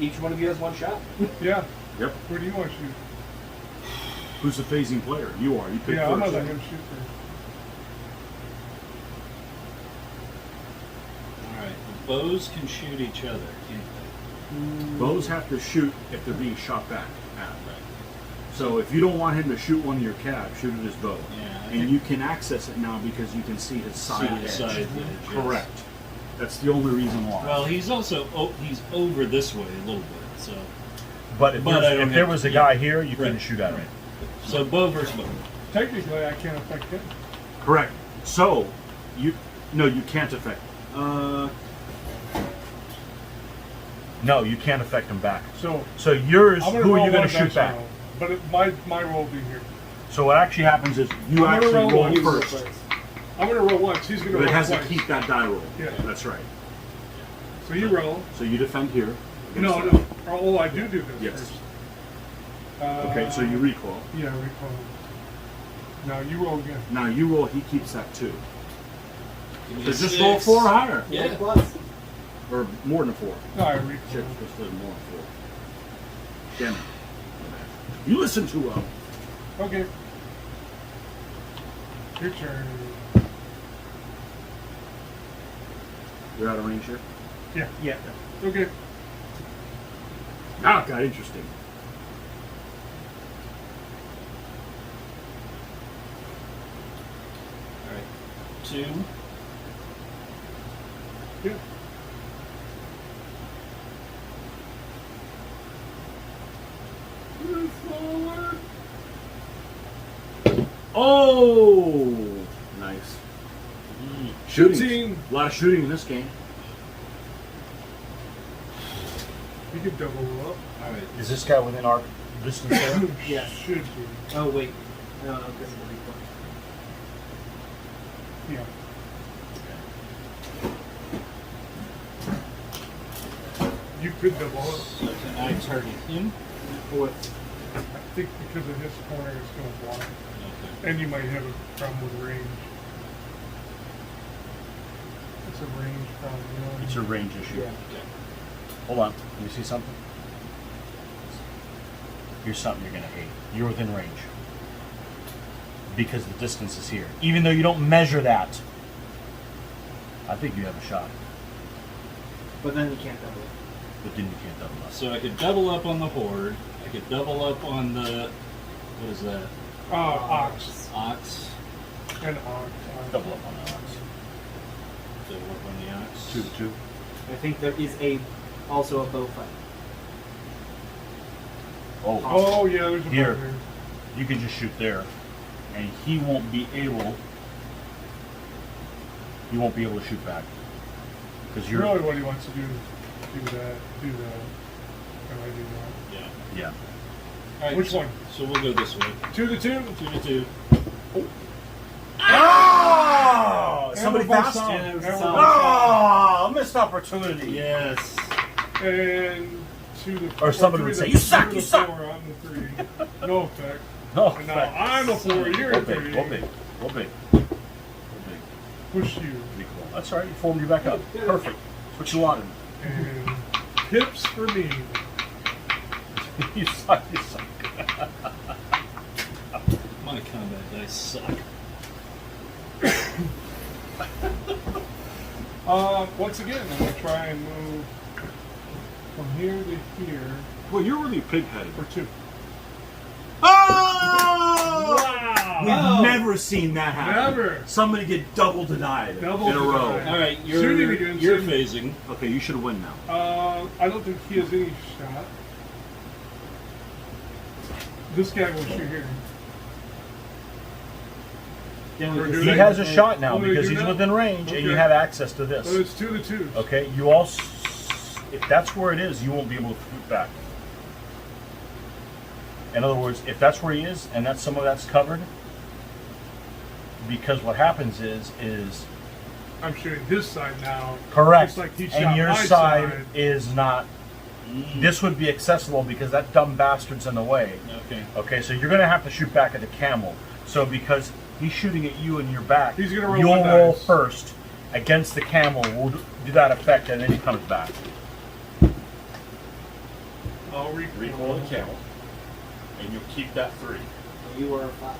each one of you has 1 shot. Yeah. Yep. Where do you want to shoot? Who's the phasing player? You are. You pick Yeah, I'm first. going to let him shoot first. Alright, the bows can shoot each other, can't they? Bows have to shoot if they're being shot back at. Right. So if you don't want him to shoot one of your cab, shoot at his bow. Yeah, I And think- you can access it now because you can see his side See the edge. side edge, yes. Correct. That's the only reason why. Well, he's also he's over this way a little bit, so but if, but I don't there have was to- a guy here, you Right. couldn't shoot at him. so bow versus bow. Technically, I can't affect him. Correct. So you can't affect. No, you can't affect him back. So So yours, I'm going who to are you roll going to one shoot dice back? roll, but my roll will be here. So what actually happens is you I'm gonna actually roll roll one. first, I'm going to roll once. He's going to but roll it has twice. to keep that die roll. Yeah. That's right. So you roll. So you defend here. No, against no. that. Oh, I do this Yes. first. Okay, so you recoil. Yeah, recoil. Now you roll again. Now you roll. He keeps that too. Give me So a just 6. roll 4 higher, Yeah. or more than 4. No, I Shit, recoil. just a little more than 4. Damn it. You listen too well. Okay. Your turn. You're out of range here. Yeah. Yeah. Okay. Now it got interesting. Alright. 2. Yeah. Move forward. Oh, nice. Shooting. Shooting. A lot of shooting in this game. You can double up. Alright. Is this guy within our distance there? Yeah. Should be. Oh wait. No, this is the recoil. Yeah. You could double up. So can I target him? Or I think because of his corner, it's going to block. Okay. And you might have a problem with range. It's a range problem. You know? It's a range issue. Yeah. Okay. Hold on. Let me see something. Here's something you're going to hate. You're within range. Because the distance is here. Even though you don't measure that, I think you have a shot. But then you can't double it. But then you can't double us. So I could double up on the horde. I could double up on the, what is that? Ox. Ox. And ox. Double up on the ox. Double up on the ox. 2-2. I think there is also a bow fight. Oh. Oh, yeah, there's a Here. bow there. You can just shoot there. And he won't be able to shoot back. Because you're Really what he wants to do is do that. And I do that. Yeah. Yeah. All right, Which one? So we'll go this way. 2-2. 2-2. Oh! Somebody And we're both fast? solid. Yeah, it was And we're solid. both solid. Oh! Missed opportunity. Yes. And to the Or somebody would say, "You suck, you suck." 4, I'm the 3. No effect. No. And now I'm a 4, you're a 3. Go big. Push you. Pretty cool. That's all right. You formed you back up. Perfect. That's what you wanted. And tips for me. You suck. My combat dice suck. Once again, I'm going to try and move from here to here Well, you're really pig-headed. for 2. Oh! Wow! We've never seen that happen. Never. Somebody get double denied Double in a row. denied. All right, Shooting again, you're shooting. phasing. Okay, you should win now. I don't think he has any shot. This guy will shoot here. Then Or we do can He they- has a shot now Oh, they because do he's now? within range and you Okay. have access to So this. it's 2 to 2. Okay, you also, if that's where it is, you won't be able to shoot back. In other words, if that's where he is and that's some of that's covered, because what happens is I'm shooting his side now. correct, Just like he and shot your my side side. is not. This would be accessible because that dumb bastard's in the way. Okay. Okay, so you're gonna have to shoot back at the camel. So because he's shooting at you and your back, He's gonna roll you'll my roll dice. first against the camel. We'll do that effect, and then he comes back. I'll Recoil the camel, and you'll keep that 3. You were a 5.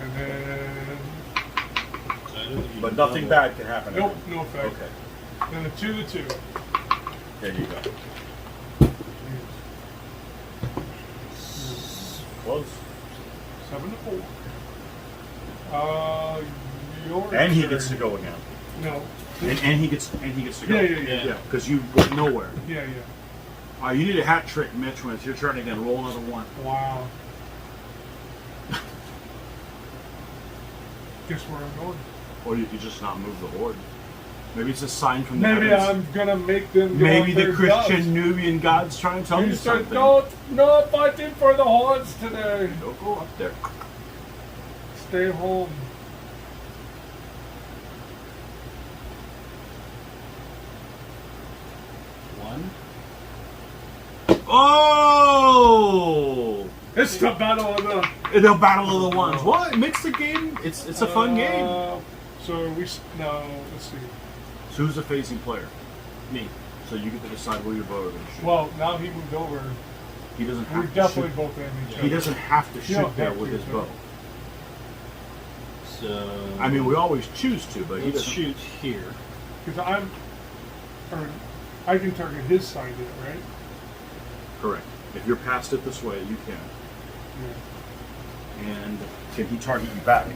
And then So I don't think you But can nothing double. bad can happen. nope, no effect. Okay, Then a 2 to 2. there you go. Close. 7 to 4. Your And he turn. gets to go again. No. And he gets to go. Yeah. Yeah, because you went nowhere. Yeah. You need a hat trick, Mitch, when it's your turn again. Roll another 1. Wow. Guess where I'm going? Or you could just not move the horde. Maybe it's a sign from the Maybe heavens. I'm gonna make them go Maybe on the their Christian doves. Nubian God's trying to tell you You said something. no fighting for the hordes today. Don't go up there. Stay home. One. Oh! It's the battle of the. The battle of the ones. Well, it makes the game. It's a fun game. So no. Let's see. So who's the phasing player? Me. So you get to decide where your bow are going to shoot. Well, now he moved over. he doesn't We're have to definitely shoot. both aiming each other. He doesn't have to shoot don't there have with to, his so- bow. So I mean, we always choose to, but he let's doesn't. shoot here. Because I can target his side yet, right? Correct. If you're past it this way, you can. Yeah. And can he target you back?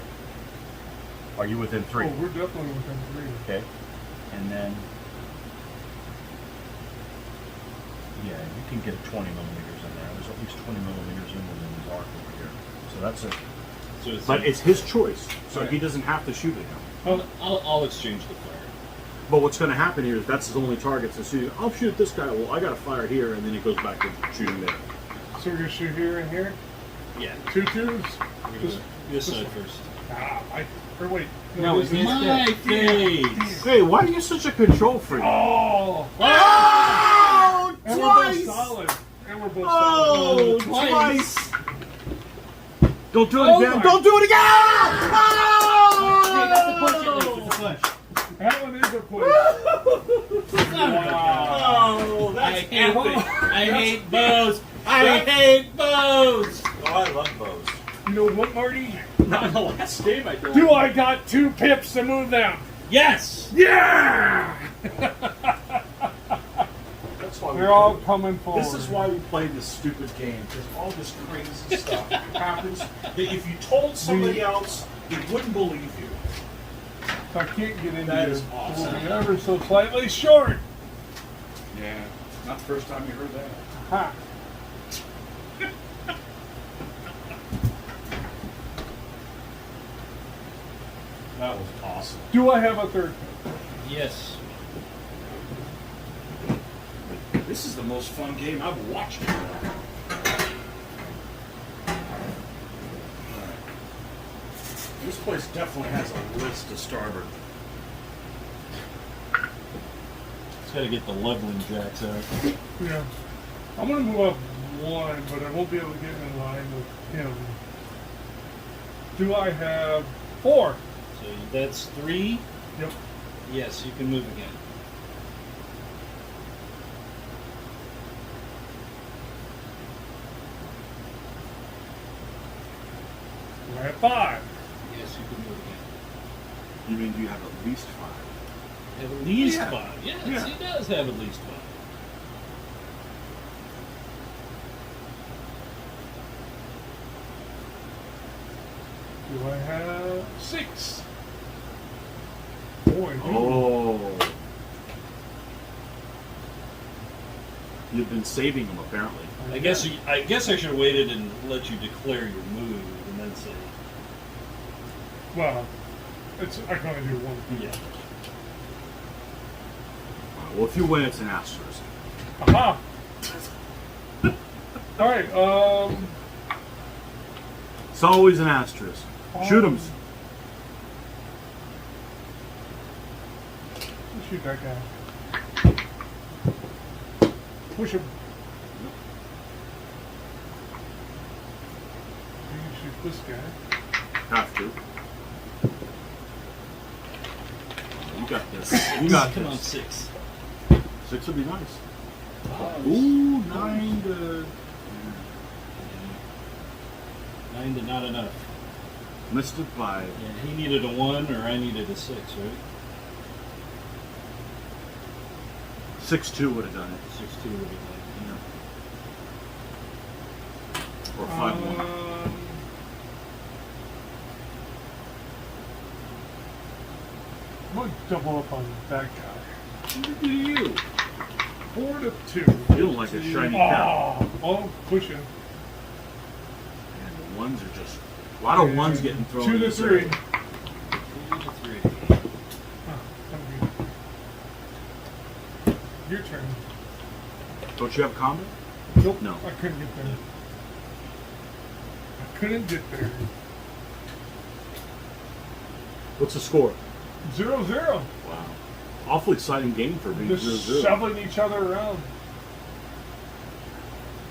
Are you within 3? Oh, we're definitely within 3. Okay. And then, yeah, you can get 20 millimeters in there. There's at least 20 millimeters in within his arc over here. So that's it. So it's But it's his choice, so Right. he doesn't have to shoot at him. I'll exchange the fire. But what's going to happen here is that's his only target. So see, I'll shoot at this guy. Well, I got to fire here, and then he goes back to shooting there. So we're gonna shoot here and here. Yeah. 2 2s. We're gonna do this side first. Or wait. No, this it's is- My face. Hey, why are you such a control freak? Oh! Oh, And we're both twice! solid. And we're both Oh, solid. twice. Don't do it Oh again. my- Don't do it again. Hey, that's a push at least. It's a push. That one is a push. Oh, that's I hate epic. I That's- hate bows. I hate bows. Oh, I love bows. You know what, Marty? Not in the last game, I don't. Do I got 2 pips to move them? Yes. Yeah! That's why They're all coming forward. This is why we play this stupid game, because all this crazy stuff happens that if you told somebody else, they wouldn't believe you. So I can't get into That it. is awesome. We'll be ever so slightly short. Yeah. Not the first time you heard that. Ha. That was awesome. Do I have a third pip? Yes. This is the most fun game I've watched in a while. Alright. This place definitely has a list to starboard. Just gotta get the leveling jacks out. Yeah. I'm going to move up 1, but I won't be able to get in line with him. Do I have 4? So that's 3. Yep. Yes, you can move again. Do I have 5? Yes, you can move again. You mean you have at least 5? At least Yeah. 5. Yes, Yeah. he does have at least 5. Do I have 6? Boy, Oh. You've been saving them, apparently. I guess I should have waited and let you declare your move and then say, Well, I can only do 1. yeah. Well, if you win, it's an asterisk. Aha! Alright, It's always an asterisk. Shoot 'em. Shoot that guy. Push him. You can shoot this guy. Have to. You got this. You got Come on, this. 6. 6 would be nice. Ooh, 9 to... 9 to not enough. Missed it by... Yeah, he needed a 1 or I needed a 6, right? 6-2 would have done it. 6-2 would be like, Or 5-1. I'm going to double up on that guy. What do you? 4 to 2. You don't like a shiny cow. Oh, push him. And the ones are just... A lot of ones getting thrown 2 in to this 3. area. 2 to 3. Your turn. Don't you have combat? Nope. No. I couldn't get there. I couldn't get there. What's the score? 0-0. Wow. Awfully exciting game for being Just 0-0. shoveling each other around.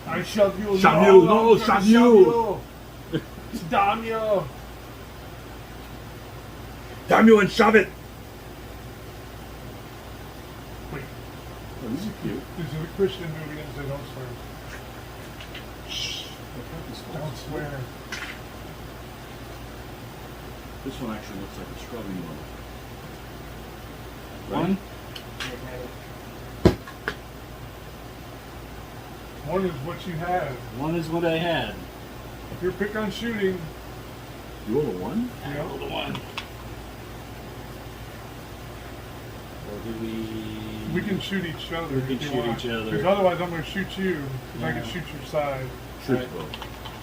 I shove you. Shove you, no, I'm gonna shove you. Damn you. Damn you and shove it! Wait, Oh, these are cute. these are the Christian Nubians. They don't swear. Don't swear. This one actually looks like a scrubbing one. 1. One is what you have. 1 is what I had. Your pick on shooting. You roll a 1? I rolled a 1. Or do we... We can shoot each other. We can if you shoot want. each other. Because otherwise, I'm going to shoot you. Because I Yeah. can shoot your side. Shoot Right. both.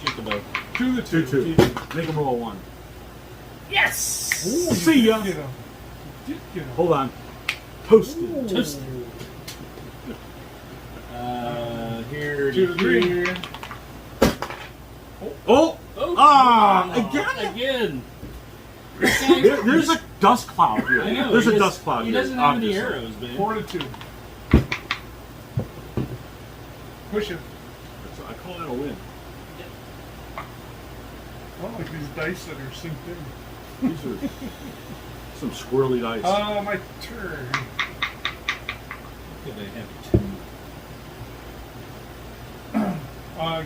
Shoot the bow. 2 to 2. 2-2. Make them roll a 1. Yes! Ooh, you See did ya. Get him. You did get him. Hold on. Toasted. Toasted. Here 2 to to 3. here. Oh! Oh, Ah! come on. Again? Again. There's a dust cloud here. I know. There's he a does- dust cloud He here. doesn't have any obviously. arrows, man. 4 to 2. Push him. Oh, that'll win. I don't like these dice that are synced in. These are some squirrely dice. My turn. Could I have two?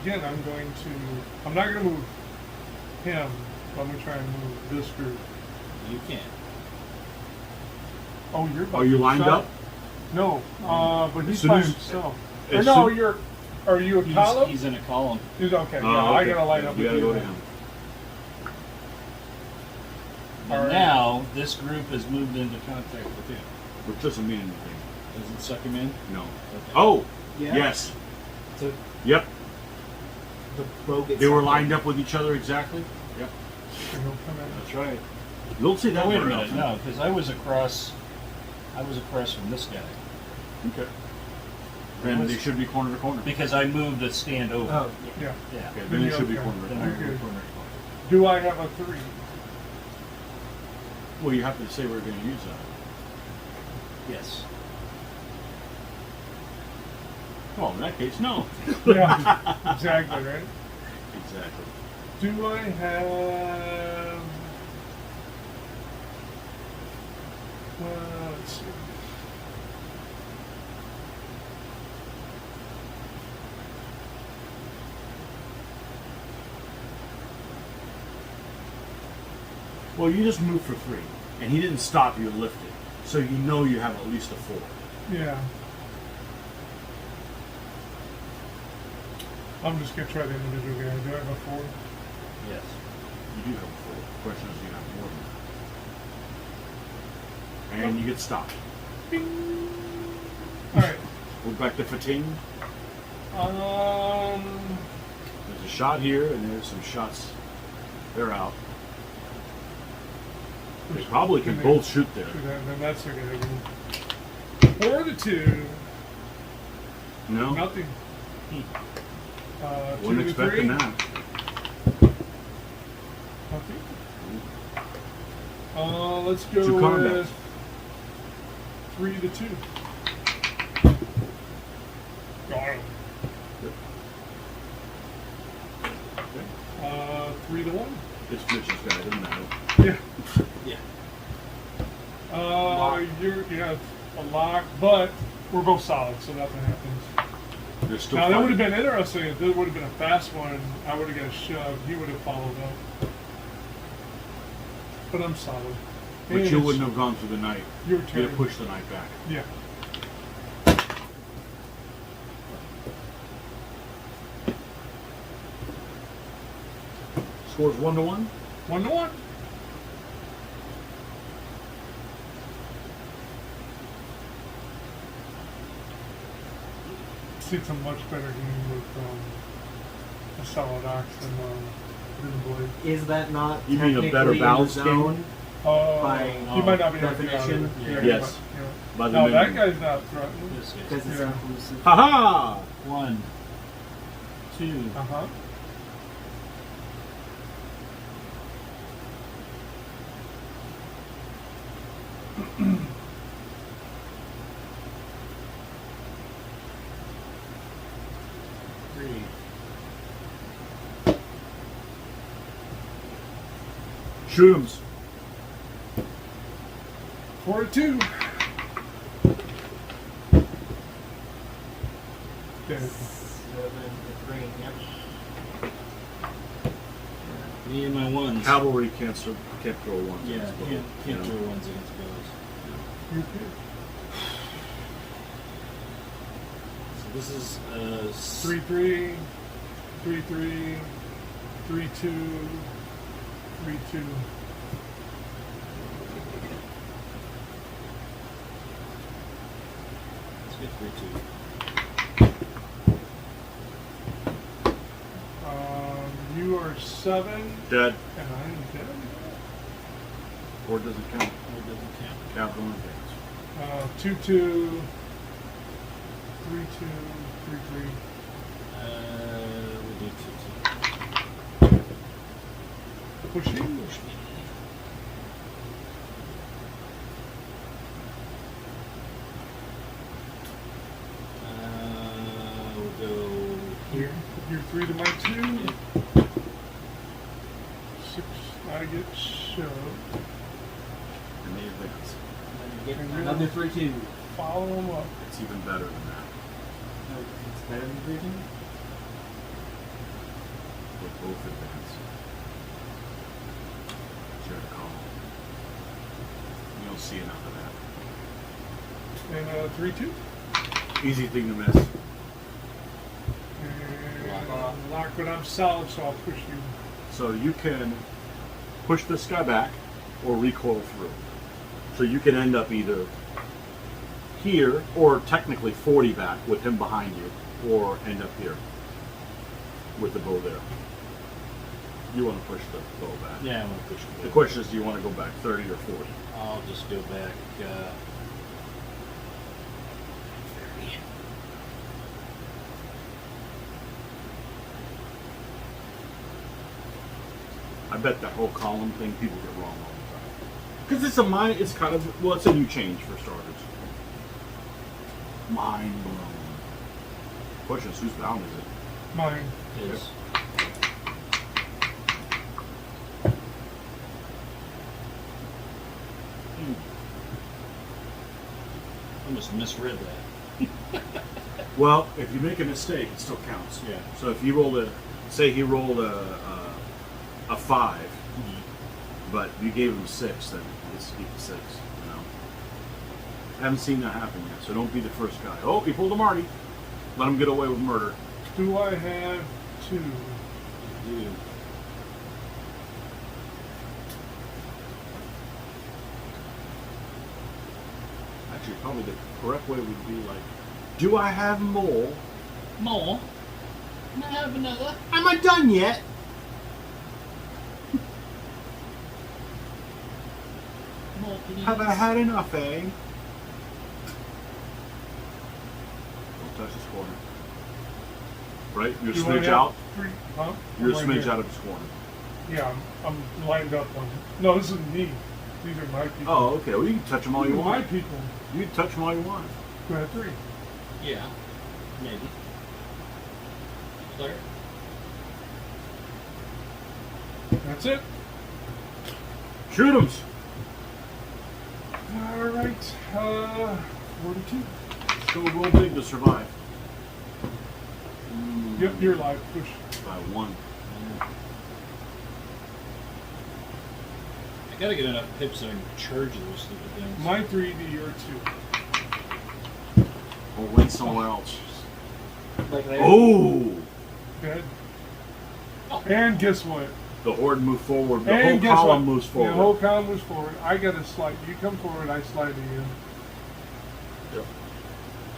Again, I'm not going to move him, but I'm going to try and move this group. You can't. Oh, you're Are you lined shot? up? No, but he's soon by as- himself. as Or no, soon- are you a column? He's in a column. He's okay. Oh, Yeah, I okay. gotta line up You with gotta you. go to then. him. And Alright. now this group has moved into contact with him. Which doesn't mean anything. Does it suck him in? No. Okay. Oh, Yeah. yes. So Yep. the bow gets They were sucked lined in. up with each other exactly. Yep. And he'll come in. That's right. You don't see that No, wait a very minute. often. No, because I was across from this guy. Okay. Then they should be corner to corner. Because I moved a stand over. Oh, yeah. Yeah. Yeah. Okay, then they should be Okay. corner to Then I corner. moved Okay. corner to corner. Do I have a 3? Well, you have to say we're going to use that. Yes. Well, in that case, no. Yeah, exactly, right? Exactly. Do I have... Well, let's see. Well, you just moved for 3, and he didn't stop you and lift it, so you know you have at least a 4. Yeah. I'm just going to try the individual guy. Do I have a 4? Yes. You do have a 4. The question is, do you have more than that? And you get stopped. Alright. We're back to Fating. Um... There's a shot here, and there's some shots. They're out. They probably can both shoot there. Then that's okay. Again. 4 to 2. No? Nothing. 2 Wasn't to expecting 3. that. Nothing. Let's go Two combats. with 3 to 2. Got him. Okay. 3 to 1. It's Mitch's guy, doesn't matter. Yeah. Yeah. You have a lock, but we're both solid, so nothing happens. They're still Now that would fighting. have been interesting. If there would have been a fast one, I would have got shoved. He would have followed up. But I'm solid. But And you it's wouldn't have gone through the night. Your You'd turn. have pushed the night back. Yeah. Scores 1 to 1. 1 to 1. It's a much better game with a solid ox than blade. Is that not You mean a better technically in the balanced game? zone? By He might not be able to get out of definition? it. Yeah, Yes. but, By the no, that minimum. guy's not threatening. This is Because it's Yeah. inclusive. Ha ha! 1, 2, Uh-huh. three. Shoot 'em. 4 to 2. Okay. 7 to 3. Yep. Me and my ones. Cavalry can't throw ones. Yeah, against bow, can't you know? throw ones against bows. You're good. So this is 3-3, 3-3, 3-2, 3-2. Let's get 3-2. You are 7, Dead. and I am dead. Or doesn't count. It doesn't count. Capital advance. 2-2, 3-2, 3-3. We'll do 2-2. Push you. We'll go here. You're 3 to my 2. 6, I get shoved. And they advance. Get And you're- another 3-2. Follow them up. It's even better than that. It's better than 3-2. With both advance. Share the column. You don't see enough of And 3-2. that. Easy thing to miss. And lock, but I'm solid, so I'll push you. So you can push this guy back or recoil through. So you can end up either here or technically 40 back with him behind you, or end up here with the bow there. You want to push the bow back. Yeah, I'm gonna push The question is, do you want to go back 30 or 40? I'll just go back. 30. I bet that whole column thing people get wrong all the time. Because it's a mind, it's kind of, well, it's a new change for starters. Mind blown. Question is, whose bound is it? Mine. Is I must have misread that. Well, if you make a mistake, it still counts. Yeah. So if you rolled say he rolled a 5, but you gave him 6, then he gets to keep the 6. You know. I haven't seen that happen yet, so don't be the first guy. Oh, he pulled a Marty. Let him get away with murder. Do I have 2? You. Actually, probably the correct way would be like, do I have more? More? Can I have another? Am I done yet? More, please. Have I had enough, eh? Don't touch this corner. Right? You're a Do I smidge have out. 3? Huh? You're a I'm right smidge here. out of his corner. Yeah, I'm lined up on. No, this is me. These are my people. Oh, okay. Well, you can touch them all you These are my want. people. You can touch them all you want. Do I have 3? Yeah. Maybe. Clear. That's it. Shoot them. All right. 42. Go roll big to survive. Yep, you're live. Push. By 1. I gotta get enough pips so I can charge those stupid things. My 3 to your 2. Or went somewhere else. Like there. Oh! Dead. And guess what? The horde moved forward. The And whole guess column what? moves forward. The whole column moves forward. I got to slide. You come forward, I slide to you. Yep.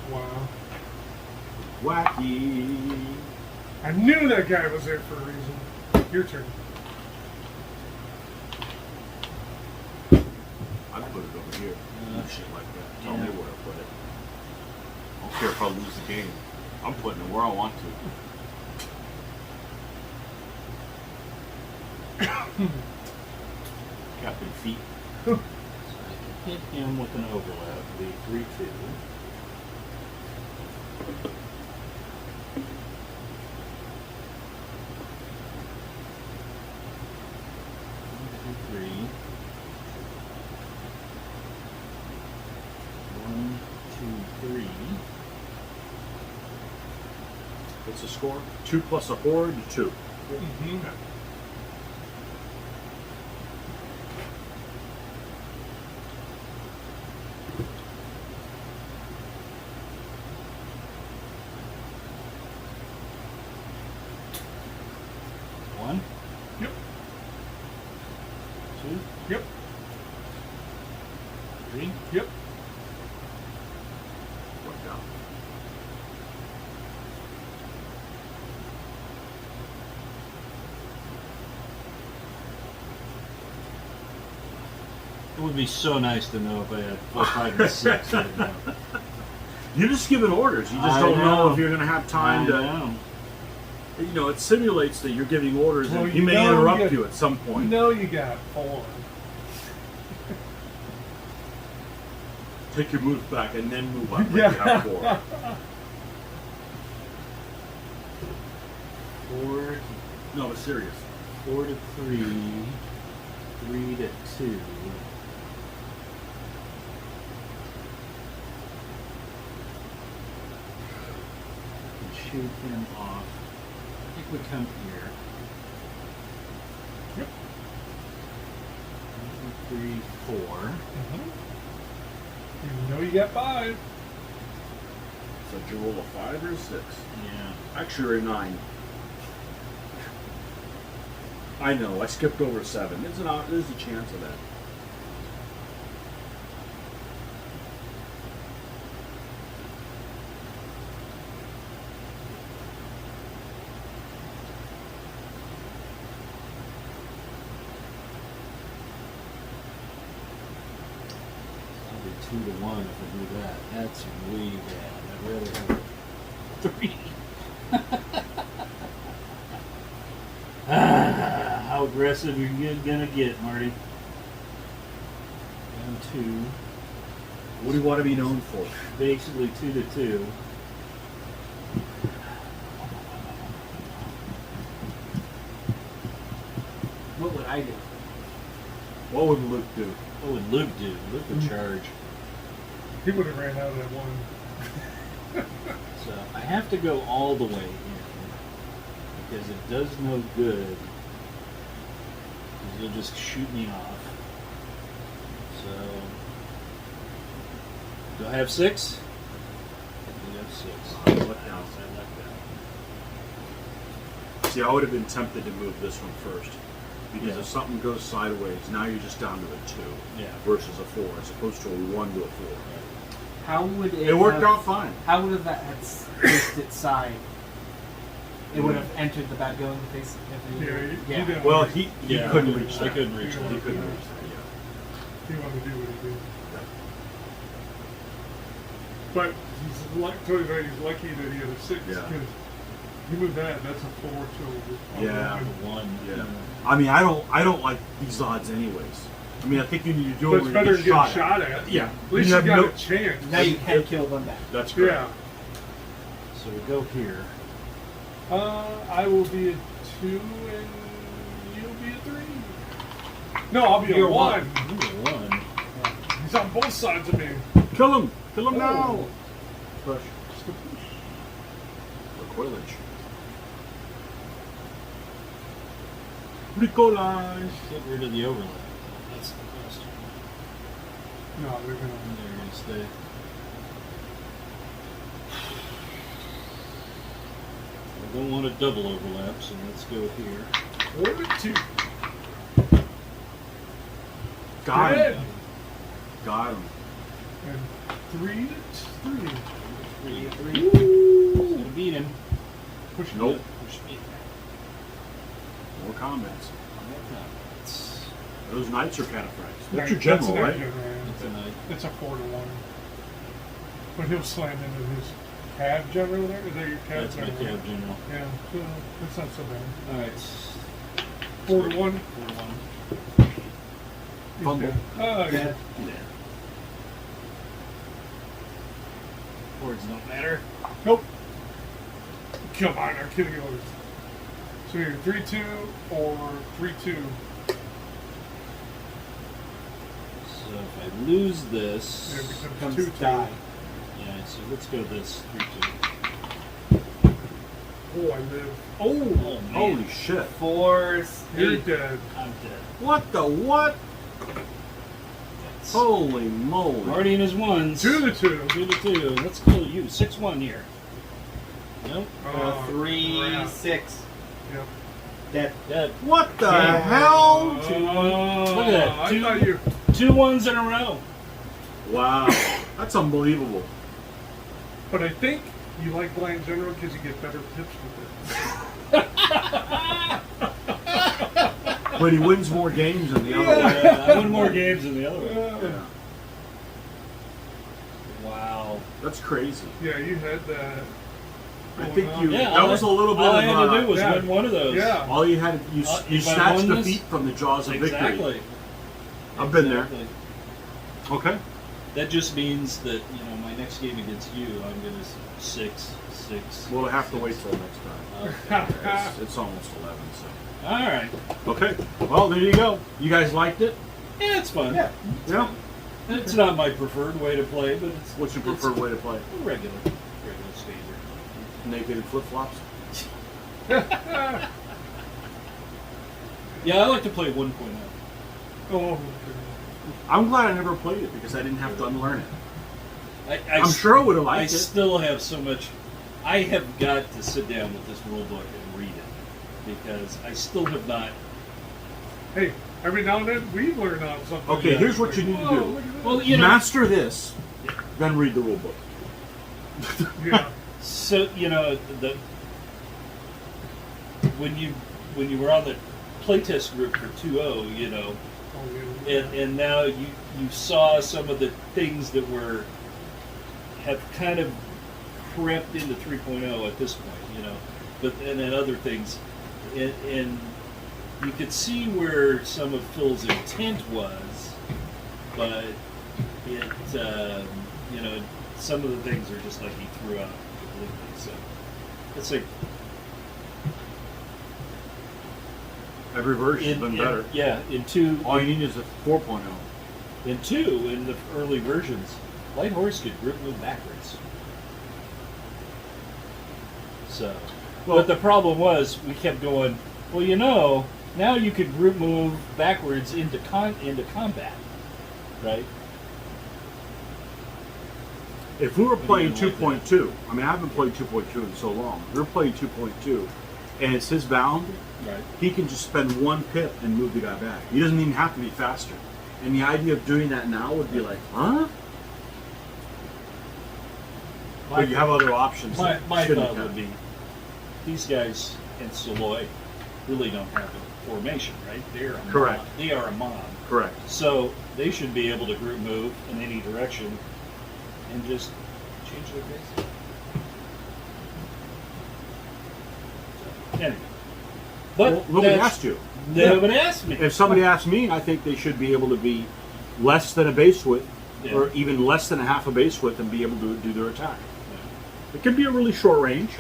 Wow. Wacky. I knew that guy was there for a reason. Your turn. I'd put it over here. Shit like that. Tell Yeah. me where to put it. I don't care if I lose the game. I'm putting it where I want to. Captain Feet. So I can hit him with an overlap, the 3-2. Three. 1, 2, 3. What's the score? 2 plus a horde, 2. Mm-hmm. Okay. One, Yep. 2, Yep. 3. Yep. Worked out. It would be so nice to know if I had 4, 5, and 6 right now. You're just giving orders. You just I don't know know. if you're going to have time I to. know. You know, it simulates that you're giving orders, Well, and he you may know interrupt you- you at some You point. know you got 4. Take your moves back and then move up. Like Yeah. you have 4. 4 No, but serious. 4 to 3, 3 to 2. And shoot him off. I think we come here. Yep. 1, 2, 3, 4. You know you got 5. So did you roll a 5 or a 6? Yeah. Actually, a 9. I know, I skipped over 7. There's a chance of that. I'll be 2 to 1 if I do that. That's way bad. I'd rather have 3. How aggressive are you gonna get, Marty? Down 2. What do you want to be known for? Basically 2 to 2. What would I do? What would Luke do? What would Luke do? Luke would charge. He would have ran out of that one. So I have to go all the way in because it does no good. Because you'll just shoot me off. So do I have 6? I do have 6. I like that. I like that. See, I would have been tempted to move this one first. Because Yeah. if something goes sideways, now you're just down to a 2 Yeah. versus a 4, as opposed to a 1 to a 4. How would it? It worked have, out fine. How would have that had faced its side? It would have entered the back going to face. Yeah, you didn't. Well, he Yeah, couldn't reach I that. couldn't reach that. He couldn't reach that, yeah. He wanted to do what he did. But he's lucky that he had a 6 Yeah. because you move that, that's a 4 to Yeah. 1. Yeah. I mean, I don't like these odds anyways. I mean, I think you need to do But it it's when better you than get getting shot shot at. at. Yeah. At least You you have got no- a chance. Now you can kill them back. That's correct. Yeah. So we go here. I will be a 2 and you'll be a 3. No, I'll be You're a 1. Ooh, 1. He's on both sides of me. Kill him! Kill him now! Oh. Push. Just a push. Recoilage. Recoilage! Get rid of the overlap. That's the question. No, they're gonna. And they're going to stay. I don't want a double overlap, so let's go here. 4 to 2. Got Dead. him. Got him. And 3 to 3. 3 to 3. Gonna beat him. Push it. Nope. Push me. More comments. It's Those knights are cataphracts. No, That's your that's general, an right? engine, man. a night. It's a 4 to 1. But he'll slam into his cab general there. Is that your cab That's my general? cab general. Yeah, so that's not so bad. Alright. 4 to 1. 4 to 1. He's Fumble. dead. Oh, Dead. Yeah. Boards don't matter. Nope. Come on, our killing orders. So you're 3-2 or 3-2. So if I lose this, There becomes Comes 2-2. die. yeah. So let's go this 3-2. Oh, I live. Oh man, Holy shit. 4, You're 8. dead. I'm dead. What the what? That's Holy moly. Marty and his ones. 2 to 2. 2 to 2. Let's kill you. 6-1 here. Nope. Oh, 3, crap. 6. Yep. Dead. Dead. What the Yeah. hell? 2 1. Look at that. I thought you. 2 1s in a row. Wow. That's unbelievable. But I think you like Blind General because you get better tips with it. But he wins more games than the other way. I won more games than the other one. Yeah. Wow. That's crazy. Yeah, you had that. I think you. Yeah, that was a little bit all of I had to do was yeah. win one of those. Yeah. all you had. You If I snatched won this- defeat from the jaws of victory. Exactly. I've been there. Exactly. Okay. That just means that, you know, my next game against you, I'm going to 6, 6. We'll have to wait till next time. Okay. It's almost 11, so. All right. Okay. Well, there you go. You guys liked it? Yeah, it's fun. Yeah. Yeah. It's not my preferred way to play, but it's What's your preferred way to play? regular standard. Naked and flip flops. Yeah, I like to play 1.0. Oh, I'm glad I never played it because I didn't have to unlearn it. I'm s- sure I would have I liked it. still have so much. I have got to sit down with this rule book and read it because I still have not. hey, every now and then we learn on something. Okay, Yeah. here's what you need to Whoa, do. look at Well, this. you know. Master this, then read the rule book. Yeah. So you know when you were on the playtest group for 2.0, you know, Oh, yeah. and now you saw some of the things that have kind of crept into 3.0 at this point, you know, but and then other things, and you could see where some of Phil's intent was, but it you know, some of the things are just like he threw out completely. So it's like Every version's been better. Yeah, in 2. All you need is a 4.0. In 2, in the early versions, Light Horse could group move backwards. So, but the problem was we kept going. Well, you know, now you could group move backwards into combat, right? If we were playing you like 2.2, I mean, I haven't played 2.2 in so long. If we were playing 2.2, and it's his bound, Right. he can just spend 1 pip and move the guy back. He doesn't even have to be faster. And the idea of doing that now would be like, huh? But you have other options. My that my shouldn't thought have. would be, these guys in Saloy really don't have a formation, right? They're a Correct. mob. They are a mob. Correct. So they should be able to group move in any direction and just change their base. So, anyway. But Well, nobody that's- asked you. Nobody asked me. If somebody asked me, I think they should be able to be less than a base width, Yeah. or even less than a half a base width, and be able to do their attack. Yeah. It can be a really short range,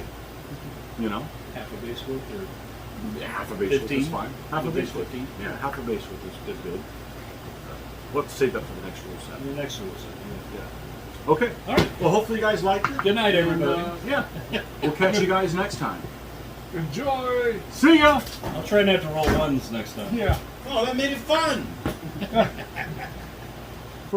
you know. Half a base width or Yeah, half a base width 15? is fine. Half a base width. 15? Yeah, half a base width is good. We'll have to save that for the next rule set. the next rule set. Yeah. Okay. All right. Well, hopefully you guys liked it. Good night, And, everybody. yeah. We'll catch you guys next time. Enjoy. See ya. I'll try not to roll ones next time. Yeah. Oh, that made it fun.